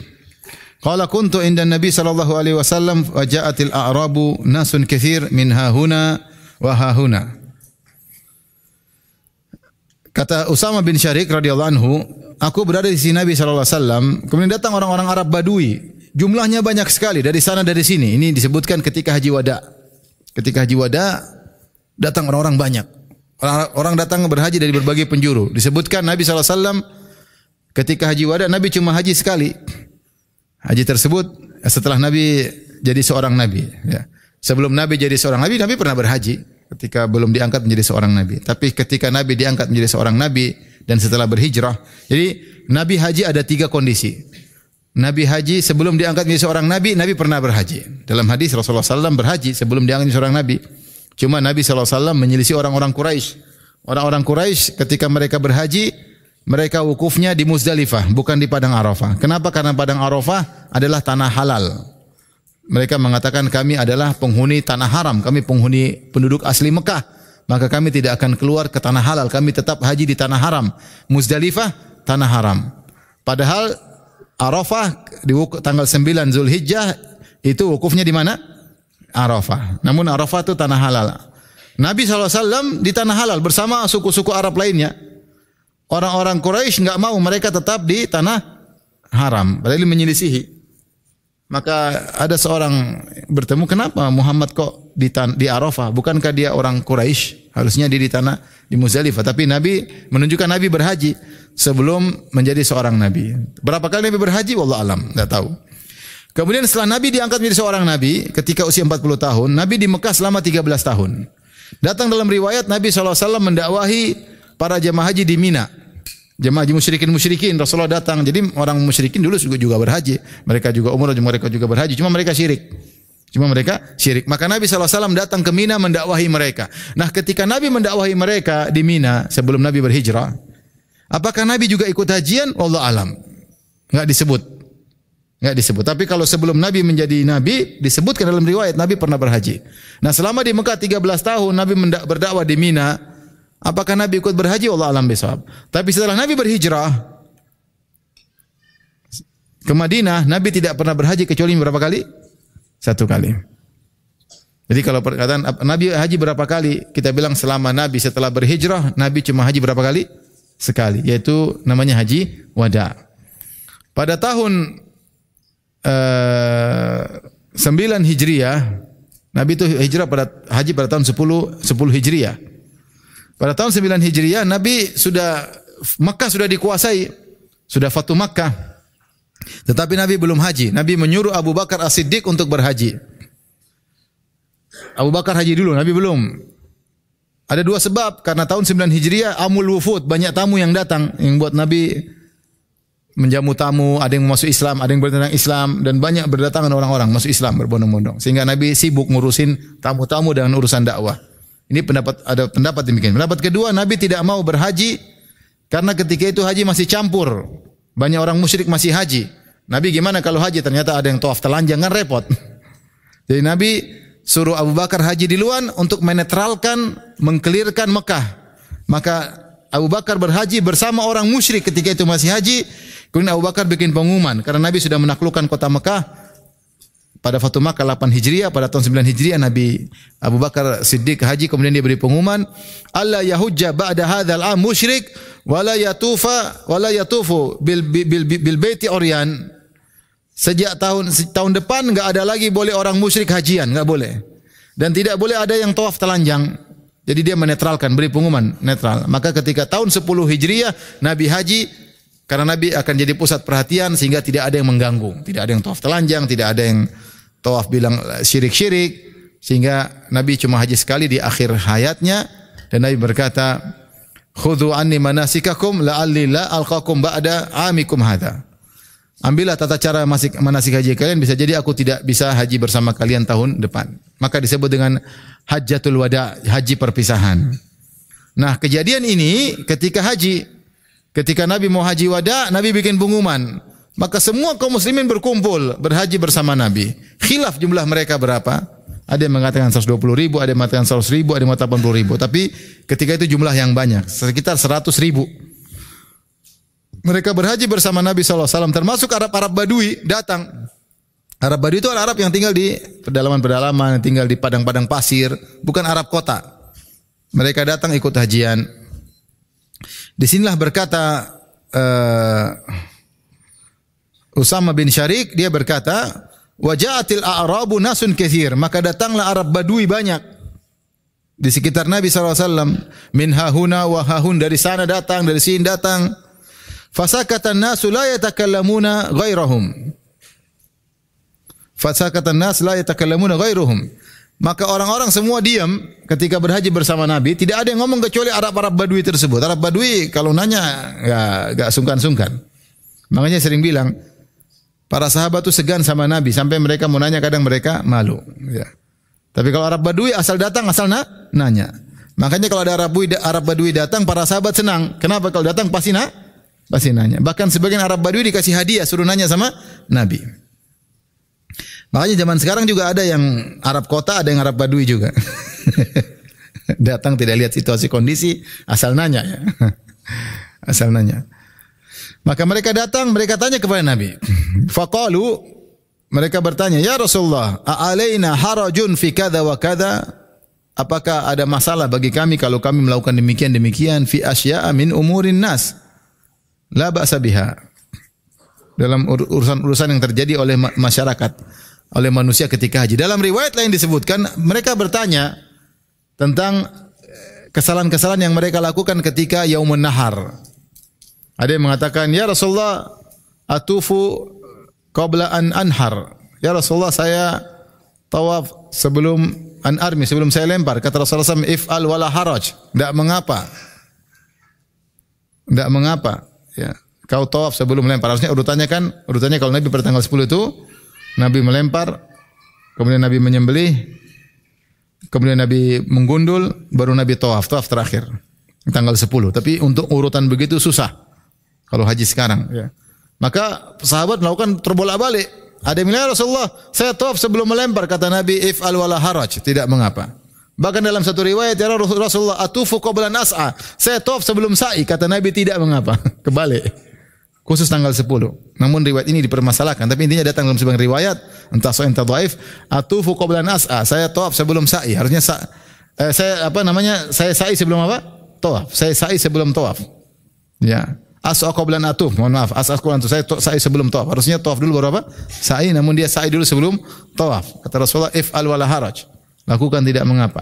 Qala kuntu inda Nabi sallallahu alaihi wasallam wa ja'atil a'rabu nasun katsir min hahuna wa hahuna. Kata Usamah bin Syarik radhiyallahu anhu, aku berada di sisi Nabi sallallahu alaihi wasallam, kemudian datang orang-orang Arab Badui. Jumlahnya banyak sekali dari sana dari sini. Ini disebutkan ketika haji wada. Ketika haji wada datang orang-orang banyak. Orang datang berhaji dari berbagai penjuru. Disebutkan Nabi sallallahu alaihi wasallam ketika haji wada, Nabi cuma haji sekali. Haji tersebut setelah Nabi jadi seorang nabi. Ya. Sebelum Nabi jadi seorang nabi, Nabi pernah berhaji ketika belum diangkat menjadi seorang nabi. Tapi ketika Nabi diangkat menjadi seorang nabi dan setelah berhijrah, jadi Nabi haji ada 3 kondisi. Nabi haji sebelum diangkat menjadi seorang nabi, Nabi pernah berhaji. Dalam hadis Rasulullah SAW berhaji sebelum diangkat menjadi seorang nabi. Cuma Nabi SAW menyelisih orang-orang Quraisy. Orang-orang Quraisy ketika mereka berhaji, mereka wukufnya di Muzdalifah, bukan di Padang Arafah. Kenapa? Karena Padang Arafah adalah tanah halal. Mereka mengatakan kami adalah penghuni tanah haram, kami penghuni penduduk asli Mekah. Maka kami tidak akan keluar ke tanah halal, kami tetap haji di tanah haram. Muzdalifah, tanah haram. Padahal Arafah di tanggal 9 Zulhijjah itu wukufnya di mana? Arafah. Namun Arafah itu tanah halal. Nabi SAW di tanah halal bersama suku-suku Arab lainnya. Orang-orang Quraisy enggak mau, mereka tetap di tanah haram. Padahal menyelisihi. Maka ada seorang bertemu, kenapa Muhammad kok di Arafah? Bukankah dia orang Quraisy? Harusnya dia di tanah di Muzdalifah. Tapi Nabi menunjukkan Nabi berhaji sebelum menjadi seorang nabi. Berapa kali Nabi berhaji? Wallahu alam, enggak tahu. Kemudian setelah Nabi diangkat menjadi seorang nabi ketika usia 40 tahun, Nabi di Mekah selama 13 tahun. Datang dalam riwayat Nabi SAW mendakwahi para jemaah haji di Mina. Jemaah haji musyrikin Rasulullah datang. Jadi orang musyrikin dulu juga berhaji. Mereka juga umrah, mereka juga berhaji. Cuma mereka syirik. Maka Nabi SAW datang ke Mina mendakwahi mereka. Nah, ketika Nabi mendakwahi mereka di Mina sebelum Nabi berhijrah, apakah Nabi juga ikut hajian? Wallahu alam. Enggak disebut. Tapi kalau sebelum Nabi menjadi Nabi, disebutkan dalam riwayat Nabi pernah berhaji. Nah, selama di Mekah 13 tahun Nabi berdakwah di Mina. Apakah Nabi ikut berhaji? Wallahu alam bisawab. Tapi setelah Nabi berhijrah ke Madinah, Nabi tidak pernah berhaji kecuali berapa kali? 1 kali. Jadi kalau perkataan Nabi haji berapa kali? Kita bilang selama Nabi setelah berhijrah, Nabi cuma haji berapa kali? Sekali, yaitu namanya haji wada. Pada tahun 9 Hijriah, Nabi itu haji pada tahun 10 Hijriah. Pada tahun 9 Hijriah, Makkah sudah dikuasai, sudah Fatu Makkah. Tetapi Nabi belum haji. Nabi menyuruh Abu Bakar As-Siddiq untuk berhaji. Abu Bakar haji dulu, Nabi belum. Ada 2 sebab, karena tahun 9 Hijriah amul wufud, banyak tamu yang datang yang buat Nabi menjamu tamu, ada yang masuk Islam, ada yang bertentang Islam, dan banyak berdatangan orang-orang masuk Islam berbondong-bondong. Sehingga Nabi sibuk ngurusin tamu-tamu dengan urusan dakwah. Ini ada pendapat demikian. Pendapat kedua, Nabi tidak mau berhaji karena ketika itu haji masih campur. Banyak orang musyrik masih haji. Nabi gimana kalau haji ternyata ada yang tawaf telanjang, kan repot. Jadi Nabi suruh Abu Bakar haji duluan untuk menetralkan, mengkelirkan Mekah. Maka Abu Bakar berhaji bersama orang musyrik ketika itu masih haji. Kemudian Abu Bakar bikin pengumuman karena Nabi sudah menaklukkan kota Mekah pada Fatu Makkah 8 Hijriah. Pada tahun 9 Hijriah Nabi Abu Bakar Siddiq haji, kemudian dia beri pengumuman, alla yahujja ba'da hadzal am musyrik wala yatufu bil baiti uryan. Sejak tahun depan enggak ada lagi boleh orang musyrik hajian, enggak boleh. Dan tidak boleh ada yang tawaf telanjang. Jadi dia menetralkan, beri pengumuman netral. Maka ketika tahun 10 Hijriah Nabi haji, karena Nabi akan jadi pusat perhatian sehingga tidak ada yang mengganggu, tidak ada yang tawaf telanjang, tidak ada yang tawaf bilang syirik-syirik, sehingga Nabi cuma haji sekali di akhir hayatnya. Dan Nabi berkata, khudhu anni manasikakum la'alli la alqakum ba'da amikum hadha. Ambillah tata cara manasik haji kalian, bisa jadi aku tidak bisa haji bersama kalian tahun depan. Maka disebut dengan hajjatul wada, haji perpisahan. Nah, kejadian ini ketika Nabi mau haji wada, Nabi bikin pengumuman. Maka semua kaum muslimin berkumpul berhaji bersama Nabi. Khilaf jumlah mereka berapa? Ada yang mengatakan 120 ribu, ada yang mengatakan 100 ribu, ada yang mengatakan 80 ribu. Tapi ketika itu jumlah yang banyak, sekitar 100 ribu. Mereka berhaji bersama Nabi SAW, termasuk Arab-Arab Badui datang. Arab Badui itu Arab yang tinggal di pedalaman-pedalaman, yang tinggal di padang-padang pasir, bukan Arab kota. Mereka datang ikut hajian. Disinilah berkata Usama bin Syarik, dia berkata, Waja'atil a'rabu nasun katsir, maka datanglah Arab Badui banyak di sekitar Nabi SAW. Min hahuna wa hahun, dari sana datang, dari sini datang. Fasakatan nasu la yatakallamuna ghairahum. Fasakatan nas la yatakallamuna ghairuhum. Maka orang-orang semua diam ketika berhaji bersama Nabi. Tidak ada yang ngomong kecuali Arab-Arab Badui tersebut. Arab Badui kalau nanya enggak sungkan-sungkan. Makanya sering bilang, para sahabat itu segan sama Nabi, sampai mereka mau nanya kadang mereka malu. Ya. Tapi kalau Arab Badui asal datang, asal nanya. Makanya kalau ada Arab Badui datang, para sahabat senang. Kenapa? Kalau datang pasti nanya. Bahkan sebagian Arab Badui dikasih hadiah, suruh nanya sama Nabi. Makanya zaman sekarang juga ada yang Arab kota, ada yang Arab Badui juga. Datang tidak lihat situasi kondisi, asal nanya ya. Asal nanya. Maka mereka datang, mereka tanya kepada Nabi. Faqalu, mereka bertanya, "Ya Rasulullah, a'alaina harajun fi kadza wa kadza?" Apakah ada masalah bagi kami kalau kami melakukan demikian fi asya'a min umurin nas? La ba'sa biha. Dalam urusan-urusan yang terjadi oleh masyarakat, oleh manusia ketika haji. Dalam riwayat lain disebutkan, mereka bertanya tentang kesalahan-kesalahan yang mereka lakukan ketika Yaumun Nahar. Ada yang mengatakan, "Ya Rasulullah, atufu qabla an anhar." Ya Rasulullah, saya tawaf sebelum anarmi, sebelum saya lempar. Kata Rasulullah SAW, "If'al wala haraj." Tidak mengapa. Tidak mengapa. Ya. Kau tawaf sebelum melempar. Harusnya urutannya kalau Nabi pada tanggal 10 itu, Nabi melempar, kemudian Nabi menyembelih, kemudian Nabi menggundul, baru Nabi tawaf terakhir. Tanggal 10. Tapi untuk urutan begitu susah. Kalau haji sekarang, ya. Maka sahabat melakukan terbolak-balik. Ada yang bilang, Rasulullah, saya tawaf sebelum melempar. Kata Nabi, if'al wala haraj. Tidak mengapa. Bahkan dalam satu riwayat, ya Rasulullah, atufu qabla nas'a. Saya tawaf sebelum sa'i. Kata Nabi, tidak mengapa. Kebalik. Khusus tanggal 10. Namun riwayat ini dipermasalahkan. Tapi intinya datang dalam sebuah riwayat, entah sahih entah dhaif, atufu qabla nas'a. Saya tawaf sebelum sa'i. Harusnya saya sa'i sebelum apa? Tawaf. Saya sa'i sebelum tawaf. Ya. As'a qabla atuf, mohon maaf, as'a qabla atuf, saya sa'i sebelum tawaf. Harusnya tawaf dulu baru apa? Sa'i, namun dia sa'i dulu sebelum tawaf. Kata Rasulullah, if'al wala haraj. Lakukan tidak mengapa.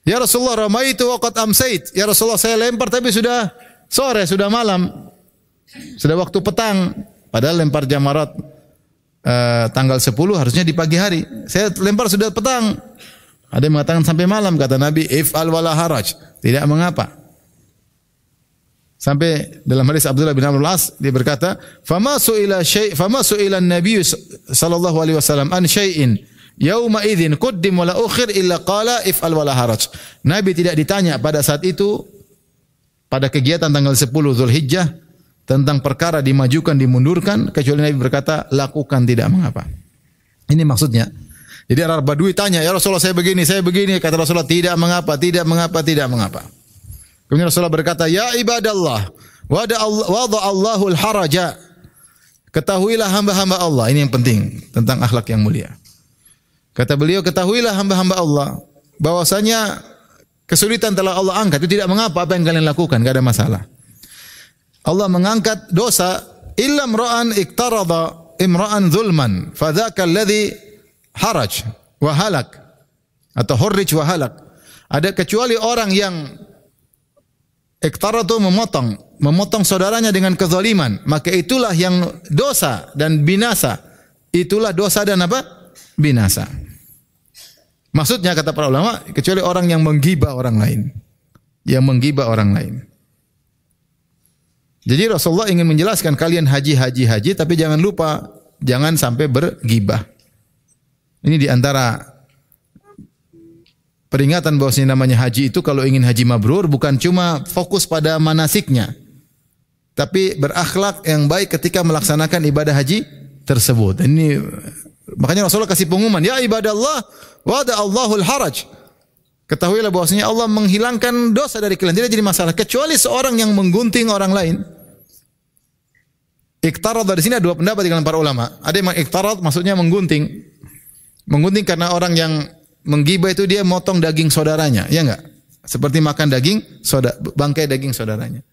Ya Rasulullah, ramaitu wa qad amsait. Ya Rasulullah, saya lempar tapi sudah sore, sudah malam. Sudah waktu petang. Padahal lempar jamarat tanggal 10 harusnya di pagi hari. Saya lempar sudah petang. Ada yang mengatakan sampai malam. Kata Nabi, if'al wala haraj. Tidak mengapa. Sampai dalam hadis Abdullah bin Amr al-As, dia berkata, fama su'ila an-nabiy sallallahu alaihi wasallam an syai'in yauma idzin qaddim wala ukhir illa qala if'al wala haraj. Nabi tidak ditanya pada saat itu, pada kegiatan tanggal 10 Zulhijjah, tentang perkara dimajukan dimundurkan, kecuali Nabi berkata, lakukan tidak mengapa. Ini maksudnya. Jadi Arab Badui tanya, ya Rasulullah, saya begini. Kata Rasulullah, tidak mengapa. Kemudian Rasulullah berkata, ya ibadallah, wada'allahu al-haraja. Ketahuilah hamba-hamba Allah. Ini yang penting tentang akhlak yang mulia. Kata beliau, ketahuilah hamba-hamba Allah bahwasanya kesulitan telah Allah angkat. Itu tidak mengapa apa yang kalian lakukan, enggak ada masalah. Allah mengangkat dosa illa imra'an iktarada imra'an zulman fadzaka alladhi haraj wa halak atau hurrij wa halak. Ada kecuali orang yang iktaradu memotong saudaranya dengan kezaliman, maka itulah yang dosa dan binasa. Itulah dosa dan apa? Binasa. Maksudnya kata para ulama, kecuali orang yang menggibah orang lain. Yang menggibah orang lain. Jadi Rasulullah ingin menjelaskan kalian haji, tapi jangan lupa jangan sampai bergibah. Ini di antara peringatan bahwasanya namanya haji itu kalau ingin haji mabrur bukan cuma fokus pada manasiknya, tapi berakhlak yang baik ketika melaksanakan ibadah haji tersebut. Ini makanya Rasulullah kasih pengumuman, ya ibadallah Wada Allahul haraj. Ketahuilah bahwasanya Allah menghilangkan dosa dari kalian. Tidak jadi masalah kecuali seorang yang menggunting orang lain. Iktarad dari sini ada dua pendapat di kalangan para ulama. Ada yang iktarad maksudnya menggunting. Menggunting karena orang yang menggibah itu dia motong daging saudaranya, ya enggak? Seperti makan daging bangkai daging saudaranya.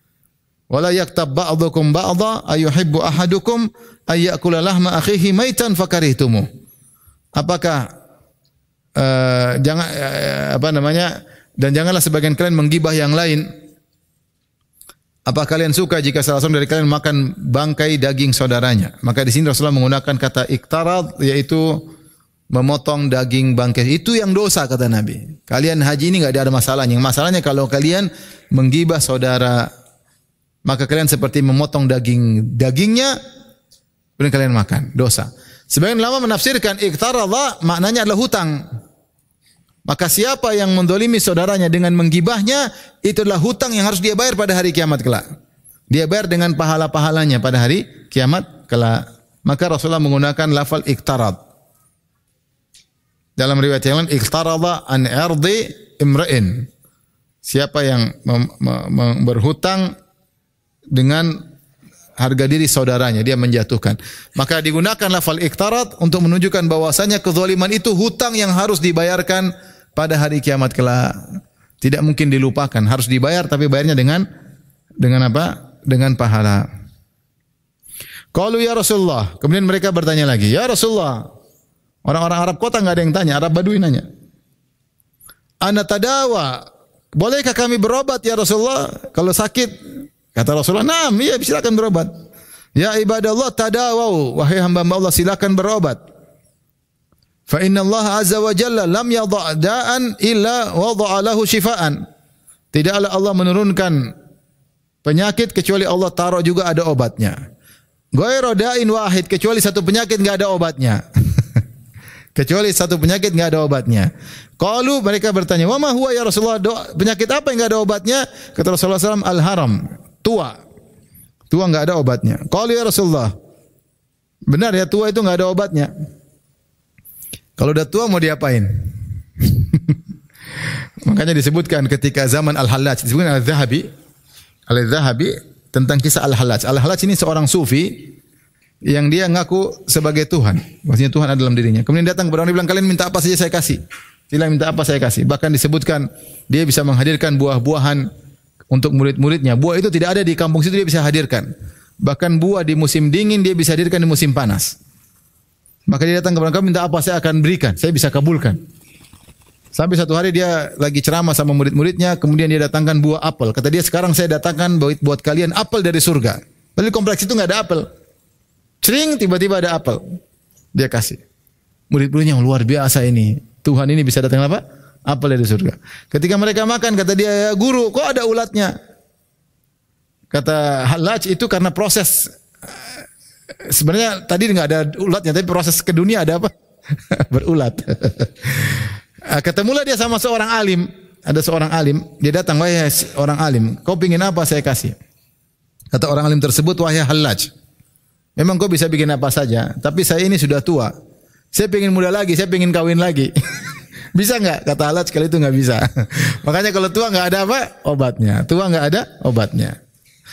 Wala yaktab ba'dukum ba'dha ayuhibbu ahadukum ayyakula lahma akhihi maitan fakarihtumu. Apakah dan janganlah sebagian kalian menggibah yang lain. Apa kalian suka jika salah seorang dari kalian makan bangkai daging saudaranya? Maka di sini Rasulullah menggunakan kata iktarad, yaitu memotong daging bangkai. Itu yang dosa kata Nabi. Kalian haji ini enggak ada masalahnya. Yang masalahnya kalau kalian menggibah saudara, maka kalian seperti memotong dagingnya, kemudian kalian makan. Dosa. Sebagian ulama menafsirkan iktaradha maknanya adalah hutang. Maka siapa yang mendolimi saudaranya dengan menggibahnya, itu adalah hutang yang harus dia bayar pada hari kiamat kelak. Dia bayar dengan pahala-pahalanya pada hari kiamat kelak. Maka Rasulullah menggunakan lafal iktarad. Dalam riwayat yang lain, iktaradha an ardi imra'in. Siapa yang berhutang dengan harga diri saudaranya, dia menjatuhkan. Maka digunakan lafal iktarad untuk menunjukkan bahwasanya kezaliman itu hutang yang harus dibayarkan pada hari kiamat kelak. Tidak mungkin dilupakan, harus dibayar tapi bayarnya dengan apa? Dengan pahala. Qalu ya Rasulullah, kemudian mereka bertanya lagi, ya Rasulullah. Orang-orang Arab kota enggak ada yang tanya, Arab Badui nanya. Ana tadawa, bolehkah kami berobat ya Rasulullah kalau sakit? Kata Rasulullah, "Naam, iya silakan berobat." Ya ibadallah tadawau, wahai hamba-hamba Allah silakan berobat. Fa inna Allah azza wa jalla lam yadha' da'an illa wada'a lahu shifaan. Tidaklah Allah menurunkan penyakit kecuali Allah taruh juga ada obatnya. Ghairu da'in wahid, kecuali satu penyakit enggak ada obatnya. Kecuali satu penyakit enggak ada obatnya. Qalu, mereka bertanya, "Wa ma huwa ya Rasulullah? Penyakit apa yang enggak ada obatnya?" Kata Rasulullah SAW, al-haram. Tua enggak ada obatnya. Qalu ya Rasulullah, benar ya tua itu enggak ada obatnya. Kalau udah tua mau diapain? Makanya disebutkan ketika zaman Al-Hallaj, disebutkan Al-Zahabi tentang kisah Al-Hallaj. Al-Hallaj ini seorang sufi yang dia ngaku sebagai Tuhan. Maksudnya Tuhan ada dalam dirinya. Kemudian datang kepada orang, dia bilang, "Kalian minta apa saja saya kasih." Sila minta apa saya kasih. Bahkan disebutkan dia bisa menghadirkan buah-buahan untuk murid-muridnya. Buah itu tidak ada di kampung situ, dia bisa hadirkan. Bahkan buah di musim dingin dia bisa hadirkan di musim panas. Maka dia datang kepada kami, minta apa saya akan berikan, saya bisa kabulkan. Sampai satu hari dia lagi ceramah sama murid-muridnya, kemudian dia datangkan buah apel. Kata dia, "Sekarang saya datangkan buat kalian apel dari surga." Padahal kompleks itu enggak ada apel. Cering, tiba-tiba ada apel. Dia kasih. Murid-muridnya yang luar biasa ini. Tuhan ini bisa datang apa? Apel dari surga. Ketika mereka makan, kata dia, "Ya guru, kok ada ulatnya?" Kata Hallaj, itu karena proses. Sebenarnya tadi enggak ada ulatnya, tapi proses ke dunia ada apa? Berulat. Ketemulah dia sama seorang alim. Ada seorang alim, dia datang, "Wahai orang alim, kau pingin apa saya kasih?" Kata orang alim tersebut, "Wahai Hallaj, memang kau bisa bikin apa saja, tapi saya ini sudah tua. Saya pingin muda lagi, saya pingin kawin lagi." Bisa enggak? Kata Hallaj, kali itu enggak bisa. Makanya kalau tua enggak ada apa? Obatnya. Tua enggak ada obatnya.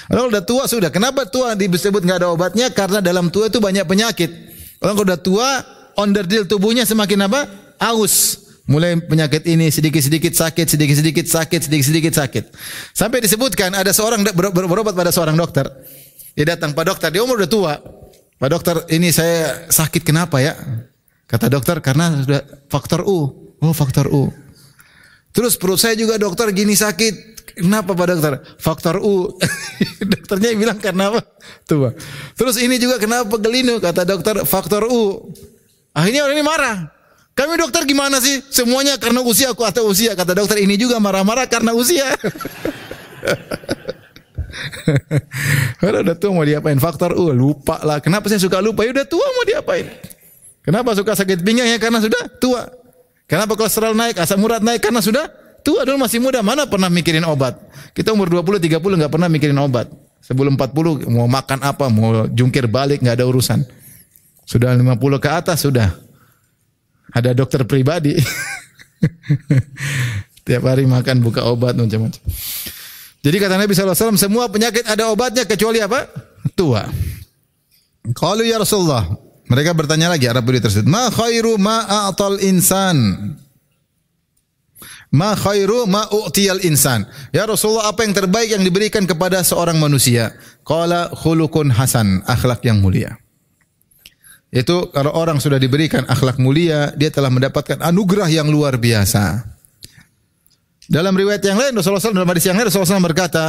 Kalau udah tua sudah. Kenapa tua disebut enggak ada obatnya? Karena dalam tua itu banyak penyakit. Orang kalau udah tua, onderdil tubuhnya semakin apa? Aus. Mulai penyakit ini sedikit-sedikit sakit, sedikit-sedikit sakit, sedikit-sedikit sakit. Sampai disebutkan ada seorang berobat pada seorang dokter. Dia datang, "Pak dokter, dia umur udah tua. Pak dokter, ini saya sakit kenapa ya?" Kata dokter, "Karena sudah faktor U." "Oh, faktor U." "Terus perut saya juga dokter gini sakit." "Kenapa Pak dokter?" "Faktor U." Dokternya bilang karena apa? Tua. "Terus ini juga kenapa gelinu?" Kata dokter, "Faktor U." Akhirnya orang ini marah. "Kami dokter gimana sih? Semuanya karena usia." Aku atau usia. Kata dokter, "Ini juga marah-marah karena usia." Kalau udah tua mau diapain? Faktor U. Lupa lah. Kenapa saya suka lupa? Ya udah tua mau diapain? Kenapa suka sakit pinggang? Ya karena sudah tua. Kenapa kolesterol naik, asam urat naik? Karena sudah tua. Dulu masih muda, mana pernah mikirin obat. Kita umur 20, 30 enggak pernah mikirin obat. Sebelum 40 mau makan apa, mau jungkir balik enggak ada urusan. Sudah 50 ke atas sudah Ada dokter pribadi. Tiap hari makan buka obat macam-macam. Jadi kata Nabi SAW, semua penyakit ada obatnya kecuali apa? Tua. Qalu ya Rasulullah. Mereka bertanya lagi Arab Badui tersebut, ma khairu ma a'tal insan? Ma khairu ma u'tiyal insan? Ya Rasulullah, apa yang terbaik yang diberikan kepada seorang manusia? Qala khuluqun hasan, akhlak yang mulia. Itu kalau orang sudah diberikan akhlak mulia, dia telah mendapatkan anugerah yang luar biasa. Dalam riwayat yang lain Rasulullah SAW, dalam hadis yang lain Rasulullah SAW berkata,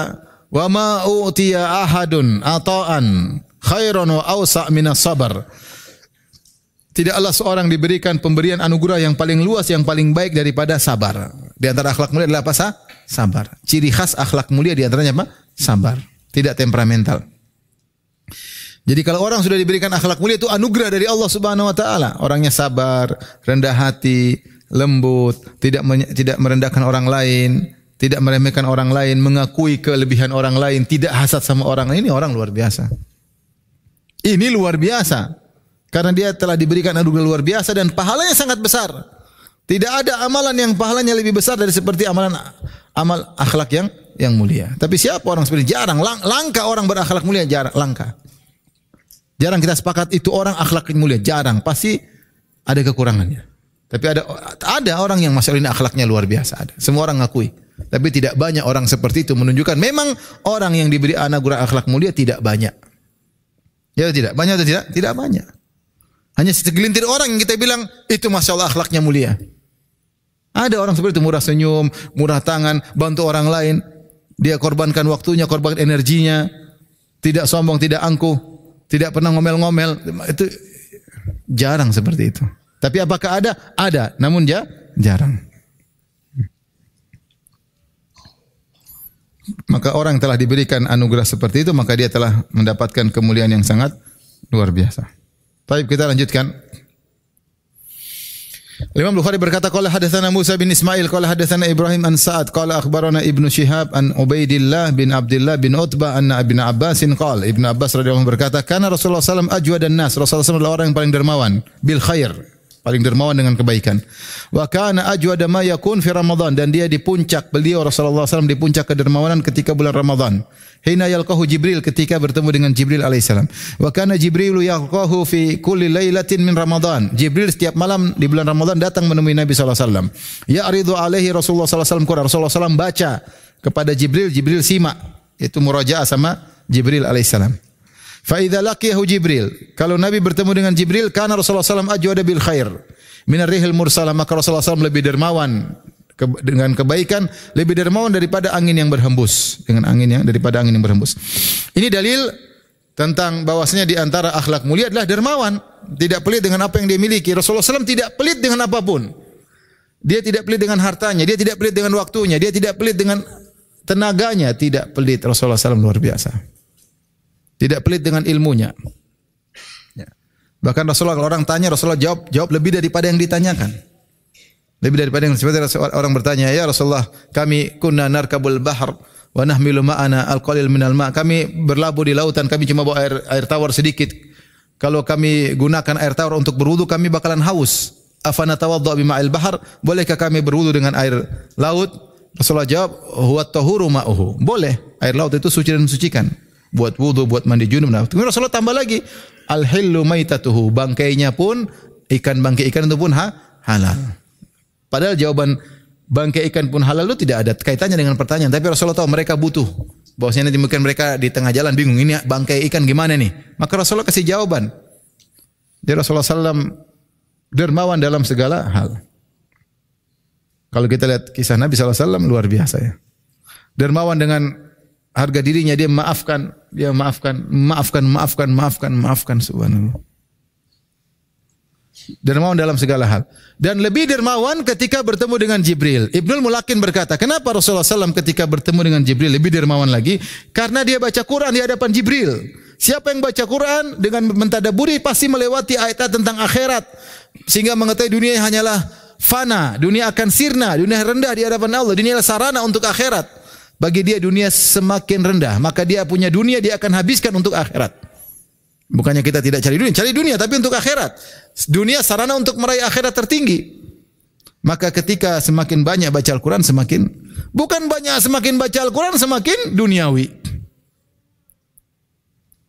wa ma u'tiya ahadun ata'an khairan wa awsa' minas sabar. Tidaklah seorang diberikan pemberian anugerah yang paling luas, yang paling baik daripada sabar. Di antara akhlak mulia adalah apa? Sabar. Ciri khas akhlak mulia di antaranya apa? Sabar. Tidak temperamental. Jadi kalau orang sudah diberikan akhlak mulia, itu anugerah dari Allah Subhanahu wa taala. Orangnya sabar, rendah hati, lembut, tidak merendahkan orang lain, tidak meremehkan orang lain, mengakui kelebihan orang lain, tidak hasad sama orang lain. Ini orang luar biasa. Ini luar biasa. Karena dia telah diberikan anugerah luar biasa dan pahalanya sangat besar. Tidak ada amalan yang pahalanya lebih besar dari seperti amal akhlak yang mulia. Tapi siapa orang seperti jarang, langka orang berakhlak mulia, langka. Jarang kita sepakat itu orang akhlak mulia, jarang. Pasti ada kekurangannya. Tapi ada orang yang masalah ini akhlaknya luar biasa, ada. Semua orang ngakui. Tapi tidak banyak orang seperti itu, menunjukkan memang orang yang diberi anugerah akhlak mulia tidak banyak. Ya tidak? Banyak atau tidak? Tidak banyak. Hanya segelintir orang yang kita bilang itu masya Allah akhlaknya mulia. Ada orang seperti itu, murah senyum, murah tangan, bantu orang lain. Dia korbankan waktunya, korbankan energinya. Tidak sombong, tidak angkuh, tidak pernah ngomel-ngomel. Itu jarang seperti itu. Tapi apakah ada? Ada, namun jarang. Maka orang yang telah diberikan anugerah seperti itu, maka dia telah mendapatkan kemuliaan yang sangat luar biasa. Baik, kita lanjutkan. Imam Bukhari berkata, qala hadatsana Musa bin Ismail qala hadatsana Ibrahim an Sa'ad qala akhbarana Ibnu Syihab an Ubaidillah bin Abdullah bin Utbah anna Ibnu Abbas qala, Ibnu Abbas radhiyallahu anhu berkata, kana Rasulullah sallallahu alaihi wasallam ajwadan nas. Rasulullah SAW adalah orang yang paling dermawan, bil khair, paling dermawan dengan kebaikan. Wa kana ajwada ma yakun fi Ramadan, dan dia di puncak, beliau Rasulullah SAW di puncak kedermawanan ketika bulan Ramadan. Hina yalqahu Jibril, ketika bertemu dengan Jibril alaihissalam. Wa kana Jibrilu yalqahu fi kulli lailatin min Ramadan. Jibril setiap malam di bulan Ramadan datang menemui Nabi sallallahu alaihi wasallam. Ya'ridu alaihi Rasulullah sallallahu alaihi wasallam Quran. Rasulullah SAW baca kepada Jibril, Jibril simak. Itu murajaah sama Jibril alaihissalam. Fa idza laqiyahu Jibril, kalau Nabi bertemu dengan Jibril, kana Rasulullah SAW ajwada bil khair min ar-rihil mursalah, maka Rasulullah SAW lebih dermawan dengan kebaikan, lebih dermawan daripada angin yang berhembus, daripada angin yang berhembus. Ini dalil tentang bahwasanya di antara akhlak mulia adalah dermawan, tidak pelit dengan apa yang dia miliki. Rasulullah SAW tidak pelit dengan apapun. Dia tidak pelit dengan hartanya, dia tidak pelit dengan waktunya, dia tidak pelit dengan tenaganya, tidak pelit. Rasulullah SAW luar biasa. Tidak pelit dengan ilmunya. Bahkan Rasulullah, kalau orang tanya, Rasulullah jawab lebih daripada yang ditanyakan. Lebih daripada yang seperti orang bertanya, ya Rasulullah, kami kunna narkabul bahr wa nahmilu ma'ana al-qalil minal ma'. Kami berlabuh di lautan, kami cuma bawa air tawar sedikit. Kalau kami gunakan air tawar untuk berwudu, kami bakalan haus. Afana tawaddu bima'il bahr? Bolehkah kami berwudu dengan air laut? Rasulullah jawab, huwa tahuru ma'uhu. Boleh. Air laut itu suci dan mensucikan. Buat wudu, buat mandi junub. Kemudian Rasulullah tambah lagi, al-hillu maitatuhu. Bangkainya pun, bangkai ikan itu pun halal. Padahal jawaban bangkai ikan pun halal itu tidak ada kaitannya dengan pertanyaan. Tapi Rasulullah tahu mereka butuh. Bahwasanya nanti mungkin mereka di tengah jalan bingung, ini bangkai ikan gimana nih? Maka Rasulullah kasih jawaban. Jadi Rasulullah SAW dermawan dalam segala hal. Kalau kita lihat kisah Nabi SAW luar biasa ya. Dermawan dengan harga dirinya, dia maafkan, subhanallah. Dermawan dalam segala hal. Dan lebih dermawan ketika bertemu dengan Jibril. Ibnul Mulakin berkata, kenapa Rasulullah SAW ketika bertemu dengan Jibril lebih dermawan lagi? Karena dia baca Quran di hadapan Jibril. Siapa yang baca Quran dengan mentadaburi pasti melewati ayat tentang akhirat. Sehingga mengetahui dunia hanyalah fana, dunia akan sirna, dunia rendah di hadapan Allah. Dunia adalah sarana untuk akhirat. Bagi dia dunia semakin rendah, maka dia punya dunia, dia akan habiskan untuk akhirat. Bukannya kita tidak cari dunia tapi untuk akhirat. Dunia sarana untuk meraih akhirat tertinggi. Maka ketika semakin banyak baca Al-Quran semakin baca Al-Quran semakin duniawi.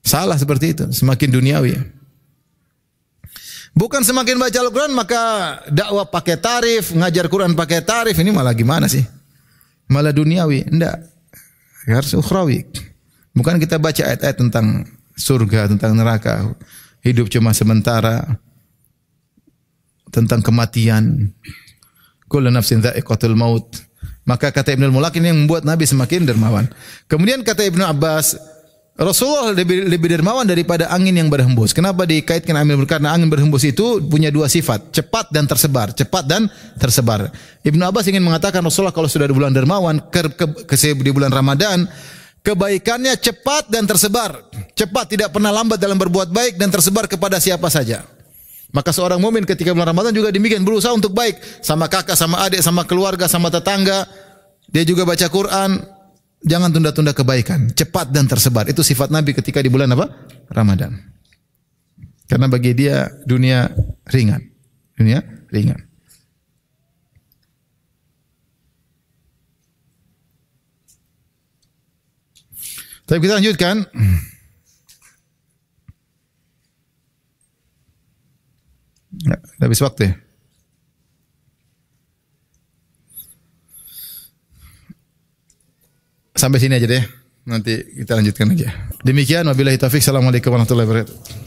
Salah seperti itu, semakin duniawi. Bukan semakin baca Al-Quran maka dakwah pakai tarif, ngajar Quran pakai tarif, ini malah gimana sih? Malah duniawi. Enggak. Harus ukhrawi. Bukan kita baca ayat-ayat tentang surga, tentang neraka, hidup cuma sementara, tentang kematian. Kullu nafsin dha'iqatul maut. Maka kata Ibnu Al-Mulaqin yang membuat Nabi semakin dermawan. Kemudian kata Ibnu Abbas, Rasulullah lebih dermawan daripada angin yang berhembus. Kenapa dikaitkan angin berhembus? Karena angin berhembus itu punya dua sifat, cepat dan tersebar. Cepat dan tersebar. Ibnu Abbas ingin mengatakan Rasulullah kalau sudah di bulan dermawan, di bulan Ramadan, kebaikannya cepat dan tersebar. Cepat, tidak pernah lambat dalam berbuat baik dan tersebar kepada siapa saja. Maka seorang mukmin ketika bulan Ramadan juga demikian, berusaha untuk baik sama kakak, sama adik, sama keluarga, sama tetangga. Dia juga baca Quran. Jangan tunda-tunda kebaikan, cepat dan tersebar. Itu sifat Nabi ketika di bulan apa? Ramadan. Karena bagi dia dunia ringan. Dunia ringan. Tapi kita lanjutkan. Habis waktu ya. Sampai sini aja deh. Nanti kita lanjutkan lagi. Demikian wabillahi taufik. Assalamualaikum warahmatullahi wabarakatuh.